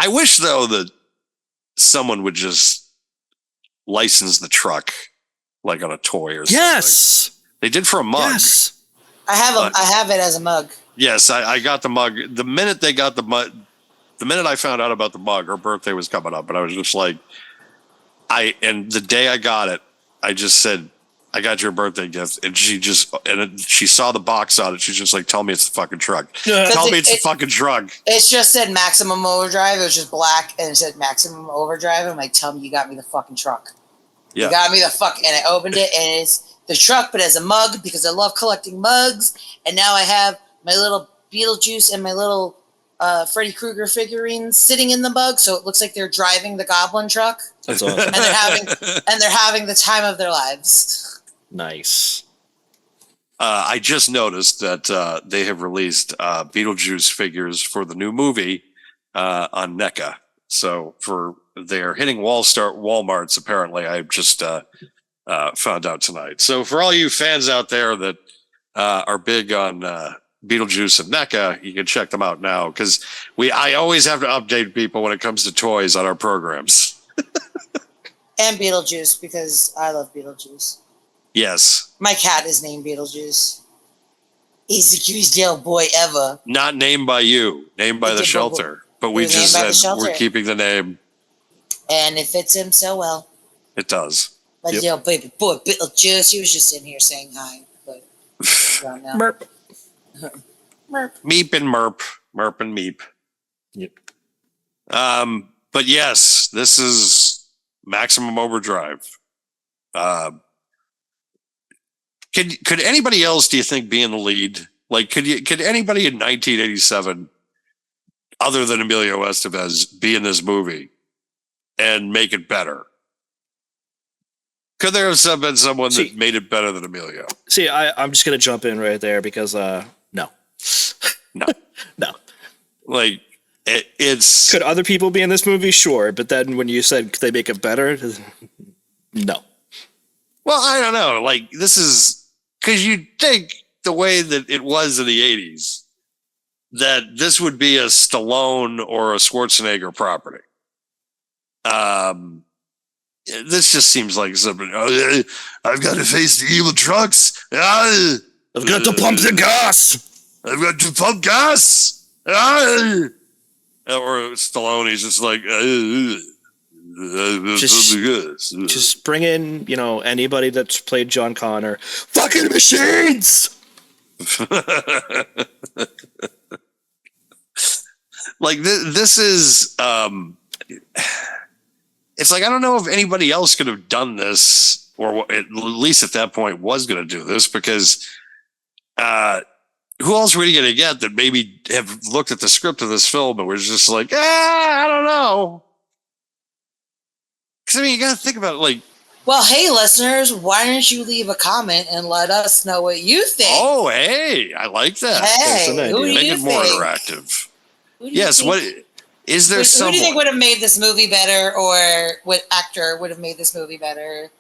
I wish though that someone would just license the truck like on a toy or something. Yes. They did for a mug. Yes. I have it as a mug. Yes, I got the mug. The minute they got the mug, the minute I found out about the mug, her birthday was coming up, and I was just like, and the day I got it, I just said, I got your birthday gift. And she saw the box on it. She's just like, tell me it's the fucking truck. Tell me it's the fucking truck. It just said Maximum Overdrive. It was just black and it said Maximum Overdrive. I'm like, tell me you got me the fucking truck. Yeah. You got me the fuck, and I opened it, and it's the truck, but as a mug because I love collecting mugs. And now I have my little Beetlejuice and my little Freddy Krueger figurines sitting in the mug, so it looks like they're driving the Goblin truck, That's awesome. and they're having the time of their lives. Nice. I just noticed that they have released Beetlejuice figures for the new movie on NECA. So they're hitting Walmarts. Apparently, I just found out tonight. So for all you fans out there that are big on Beetlejuice and NECA, you can check them out now because I always have to update people when it comes to toys on our programs. And Beetlejuice, because I love Beetlejuice. Yes. My cat is named Beetlejuice. He's the cutest little boy ever. Not named by you, named by the shelter. But we just said we're keeping the name. And it fits him so well. It does. But little baby boy Beetlejuice, he was just in here saying hi. But gone now. Merp. Merp. Meep and Merp. Merp and Meep. Yep. But yes, this is Maximum Overdrive. Could anybody else, do you think, be in the lead? Like, could anybody in 1987, other than Emilio Estevez, be in this movie and make it better? Could there have been someone that made it better than Emilio? See, I'm just gonna jump in right there because no, No. no. Like it's. Could other people be in this movie? Sure, but then when you said could they make it better, no. Well, I don't know. Like this is because you'd think the way that it was in the 80s that this would be a Stallone or a Schwarzenegger property. This just seems like something. I've got to face the evil trucks. I've got to pump the gas. I've got to pump gas. Or Stallone, he's just like. Just bring in, anybody that's played John Connor. Fucking machines. Like this is. It's like I don't know if anybody else could have done this, or at least at that point was going to do this, because who else were you going to get that maybe have looked at the script of this film and was just like, I don't know. Because I mean, you got to think about it, like. Well, hey, listeners, why don't you leave a comment and let us know what you think? Oh, hey, I like that. Hey, who do Make you it more think? interactive. Who do you Yes. think? What is there? Who do you think would have made this movie better, or what actor would have made this movie better?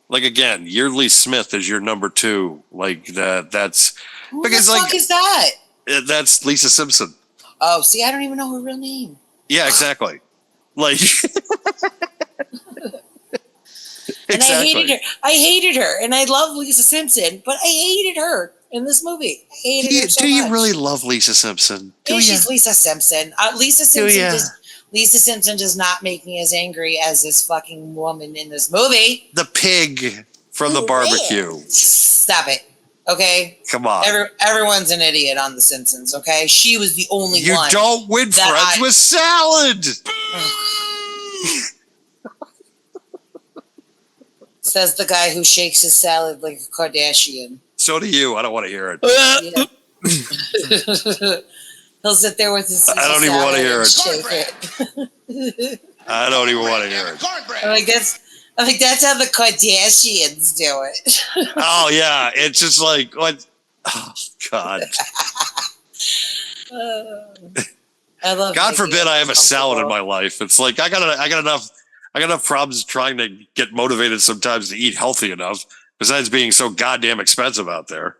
Like again, Yeardley Smith is your number 2. Like that. That's Who because the fuck is that? That's Lisa Simpson. Oh, see, I don't even know her real name. Yeah, exactly. Like. And Exactly. I hated her, and I love Lisa Simpson, but I hated her in this movie. I hated her so Do you much. really love Lisa Simpson? Yeah, she's Lisa Simpson. Lisa Simpson does not make me as angry as this fucking woman in this movie. The pig from the barbecue. Stop it. Okay? Come on. Everyone's an idiot on The Simpsons, okay? She was the only one. You don't win friends with salad. Says the guy who shakes his salad like a Kardashian. So do you. I don't want to hear it. Yeah. He'll sit there with his. I don't even want to hear it. Shake it. I don't even want to hear it. I'm like that's how the Kardashians do it. Oh yeah, it's just like what? Oh God. I love. God forbid I have a salad in my life. It's like I got enough problems trying to get motivated sometimes to eat healthy enough. Besides being so goddamn expensive out there.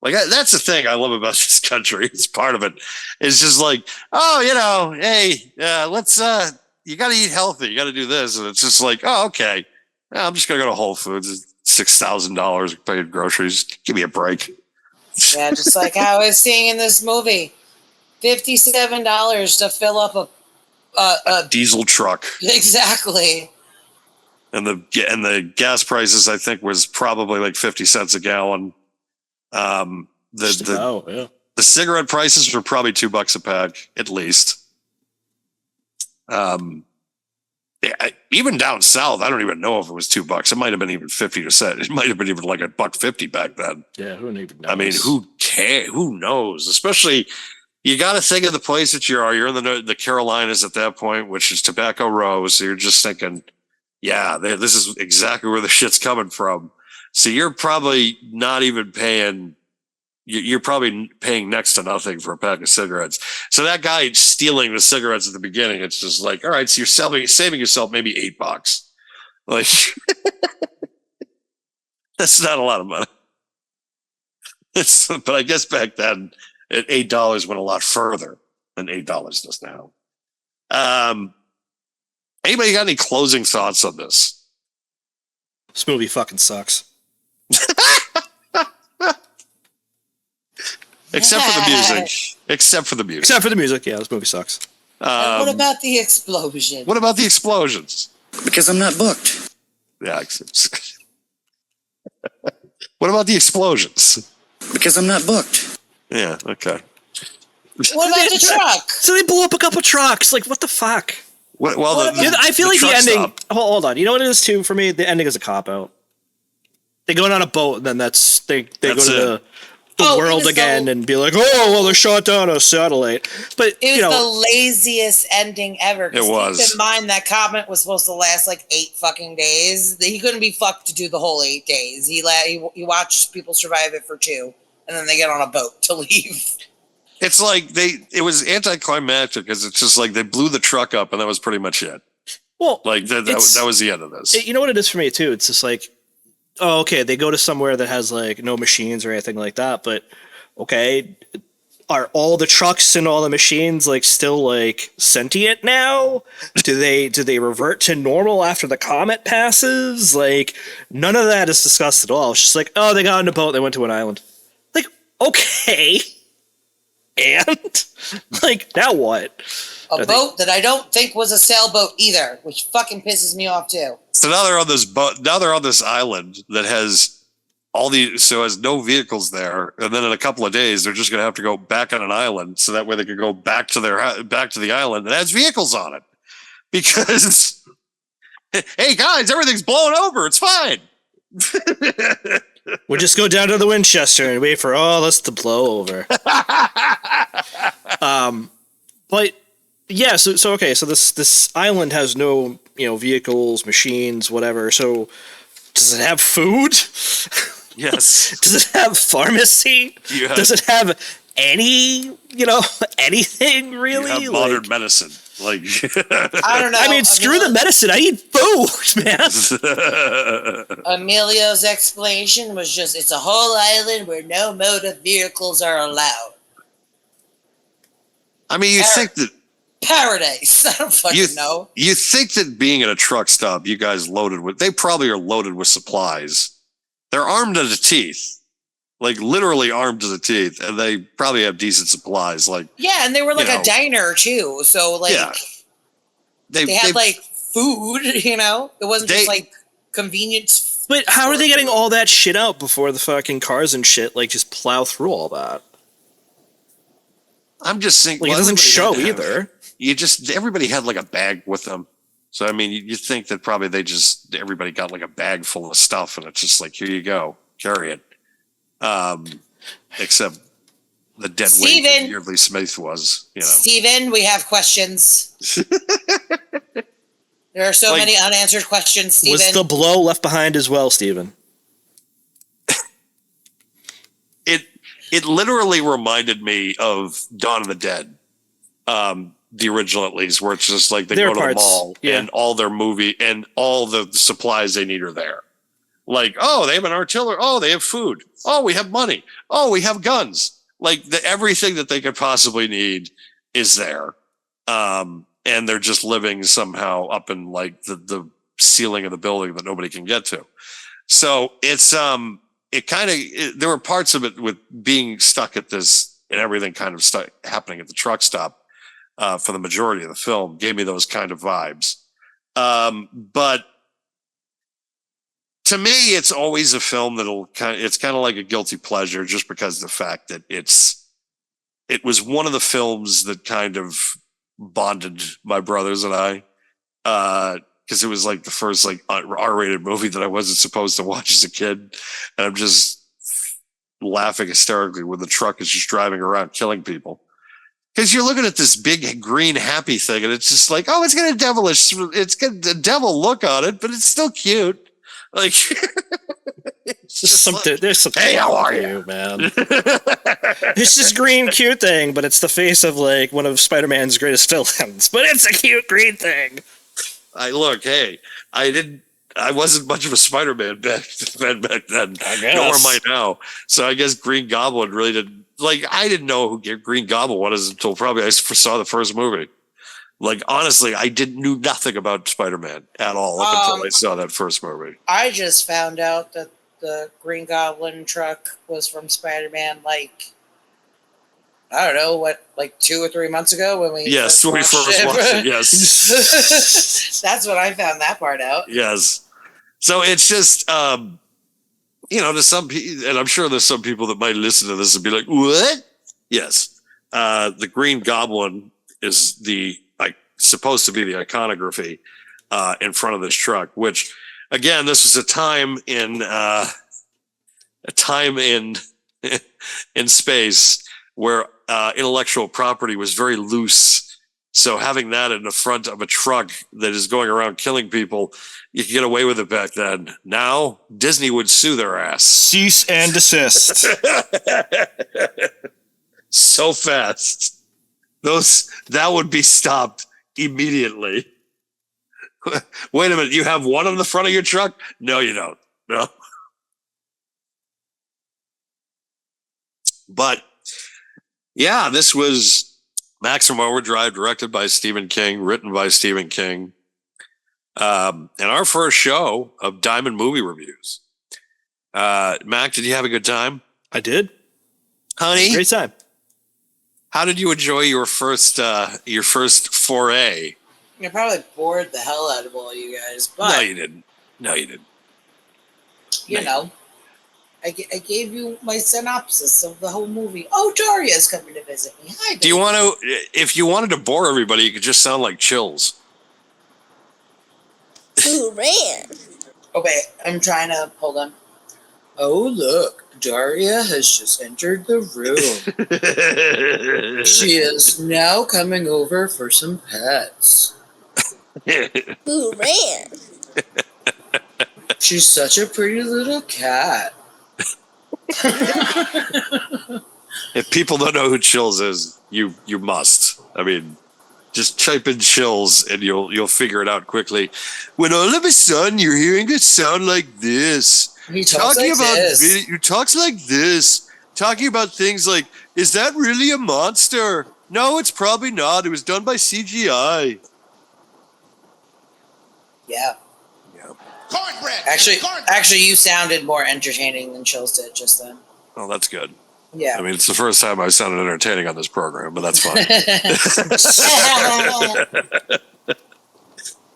Like that's the thing I love about this country. It's part of it. It's just like, oh, hey, let's you got to eat healthy. You got to do this, and it's just like, oh, okay. Yeah, I'm just gonna go to Whole Foods. $6,000 paid groceries. Give me a break. Yeah, just like I was seeing in this movie, $57 to fill up a diesel truck. Exactly. And the gas prices, I think, was probably like 50 cents a gallon. The cigarette prices were probably $2 a pack, at least. Yeah, even down south, I don't even know if it was $2. It might have been even 50 cents. It might have been even like $1.50 back then. Yeah, who even knows? I mean, who cares? Who knows? Especially, you got to think of the place that you are. You're in the Carolinas at that point, which is Tobacco Row. So you're just thinking, yeah, this is exactly where the shit's coming from. So you're probably not even paying. You're probably paying next to nothing for a pack of cigarettes. So that guy stealing the cigarettes at the beginning, it's just like, all right, so you're saving yourself maybe $8. Like, that's not a lot of money. But I guess back then, $8 went a lot further than $8 does now. Anybody got any closing thoughts on this? This movie fucking sucks. Except for the music. Except for the music. Except for the music, yeah, this movie sucks. And what about the explosion? What about the explosions? Because I'm not booked. Yeah. What about the explosions? Because I'm not booked. Yeah, okay. What about the truck? So they blew up a couple trucks. Like, what the fuck? I feel like the ending. Hold on. You know what it is too for me? The ending is a cop out. They go on a boat, and then they go to the world again and be like, oh, well, they shot down a satellite. But it was the laziest ending ever. It was. Keep in mind that comment was supposed to last like 8 fucking days. He couldn't be fucked to do the whole 8 days. He watched people survive it for 2, and then they get on a boat to leave. It's like it was anticlimactic because it's just like they blew the truck up and that was pretty much it. Well, like that was the end of this. You know what it is for me too? It's just like, oh, okay, they go to somewhere that has like no machines or anything like that, but okay, are all the trucks and all the machines like still like sentient now? Do they revert to normal after the comet passes? Like, none of that is discussed at all. It's just like, oh, they got on a boat, they went to an island. Like, okay. And like, now what? A boat that I don't think was a sailboat either, which fucking pisses me off too. So now they're on this boat. Now they're on this island that has has no vehicles there, and then in a couple of days they're just going to have to go back on an island, so that way they can go back to the island that has vehicles on it. Because hey guys, everything's blown over. It's fine. We'll just go down to the Winchester and wait for all this to blow over. But yeah, so okay, so this island has no, vehicles, machines, whatever. So does it have food? Yes. Does it have pharmacy? Does it have any, anything really? You have modern medicine. Like, I don't know. I mean, screw the medicine. I need food, man. Emilio's explanation was just, it's a whole island where no motor vehicles are allowed. I mean, you think that paradise. I don't fucking know. You think that being at a truck stop, you guys they probably are loaded with supplies. They're armed to the teeth. Like, literally armed to the teeth, and they probably have decent supplies. Like, yeah, and they were like a diner too, so like, they had like food. It wasn't just like convenience. But how are they getting all that shit out before the fucking cars and shit like just plow through all that? I'm just thinking, it doesn't show either. Everybody had like a bag with them. So I mean, you think that probably everybody got like a bag full of stuff, and it's just like, here you go, carry it. Except the dead weight that Yeardley Smith was, Steven, we have questions. There are so many unanswered questions, Steven. Was the blow left behind as well, Steven? It literally reminded me of Dawn of the Dead, the original at least, where it's just like they go to the mall and all their movie and all the supplies they need are there. Like, oh, they have an artillery. Oh, they have food. Oh, we have money. Oh, we have guns. Like, everything that they could possibly need is there. And they're just living somehow up in like the ceiling of the building that nobody can get to. So it's, there were parts of it with being stuck at this and everything kind of happening at the truck stop for the majority of the film gave me those kind of vibes. But to me, it's always a film it's kind of like a guilty pleasure just because of the fact that it was one of the films that kind of bonded my brothers and I. because it was like the first like R-rated movie that I wasn't supposed to watch as a kid, and I'm just laughing hysterically when the truck is just driving around killing people. Because you're looking at this big green happy thing, and it's just like, oh, it's got a devil look on it, but it's still cute. Like, it's There's something. There's something. Hey, how are you, man? It's this green cute thing, but it's the face of like one of Spider-Man's greatest villains. But it's a cute green thing. I wasn't much of a Spider-Man back then, I guess. nor am I now. So I guess Green Goblin really didn't, like, I didn't know who Green Goblin was until probably I saw the first movie. Like, honestly, I knew nothing about Spider-Man at all up until I saw that first movie. I just found out that the Green Goblin truck was from Spider-Man, like, I don't know, like 2 or 3 months ago when we Yes, when we first watched it, yes. That's when I found that part out. Yes. So it's just, to some people, and I'm sure there's some people that might listen to this and be like, what? Yes. The Green Goblin is supposed to be the iconography in front of this truck, which, again, this was a time in in space where intellectual property was very loose. So having that in the front of a truck that is going around killing people, you could get away with it back then. Now, Disney would sue their ass. Cease and desist. So fast. That would be stopped immediately. Wait a minute, you have one on the front of your truck? No, you don't. No. But yeah, this was Maximum Overdrive, directed by Stephen King, written by Stephen King. And our first show of Diamond Movie Reviews. Mac, did you have a good time? I did. Honey? Great time. How did you enjoy your first foray? You probably bored the hell out of all you guys, but No, you didn't. you know, I gave you my synopsis of the whole movie. Oh, Daria's coming to visit me. Hi, Do you want to, if you wanted to bore everybody, you could just sound like Chills. Who ran? Oh, wait, I'm trying to hold on. Oh, look, Daria has just entered the room. She is now coming over for some pets. Who ran? She's such a pretty little cat. If people don't know who Chills is, you must. I mean, just type in Chills and you'll figure it out quickly. When all of a sudden you're hearing a sound like this. He talks like this. He talks like this. Talking about things like, is that really a monster? No, it's probably not. It was done by CGI. Yeah. Cornbread. Actually, you sounded more entertaining than Chills did just then. Oh, that's good. Yeah. I mean, it's the first time I sounded entertaining on this program, but that's fine.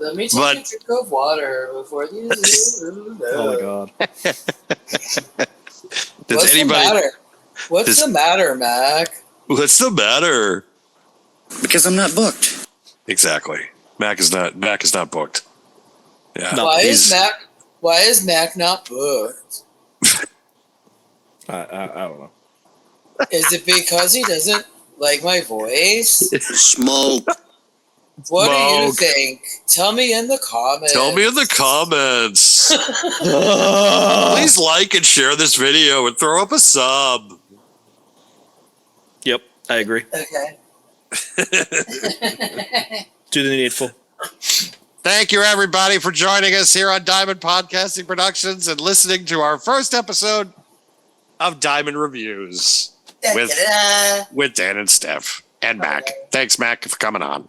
Let me take a drink of water before you. Oh my god. What's the matter? What's the matter, Mac? What's the matter? Because I'm not booked. Exactly. Mac is not booked. Yeah. No, Why is Mac not booked? I don't know. Is it because he doesn't like my voice? Smoke. What do you Smoke. think? Tell me in the comments. Tell me in the comments. Please like and share this video and throw up a sub. Yep, I agree. Okay. Do the needful. Thank you, everybody, for joining us here on Diamond Podcasting Productions and listening to our first episode of Diamond Reviews with Dan and Steph and Mac. Thanks, Mac, for coming on.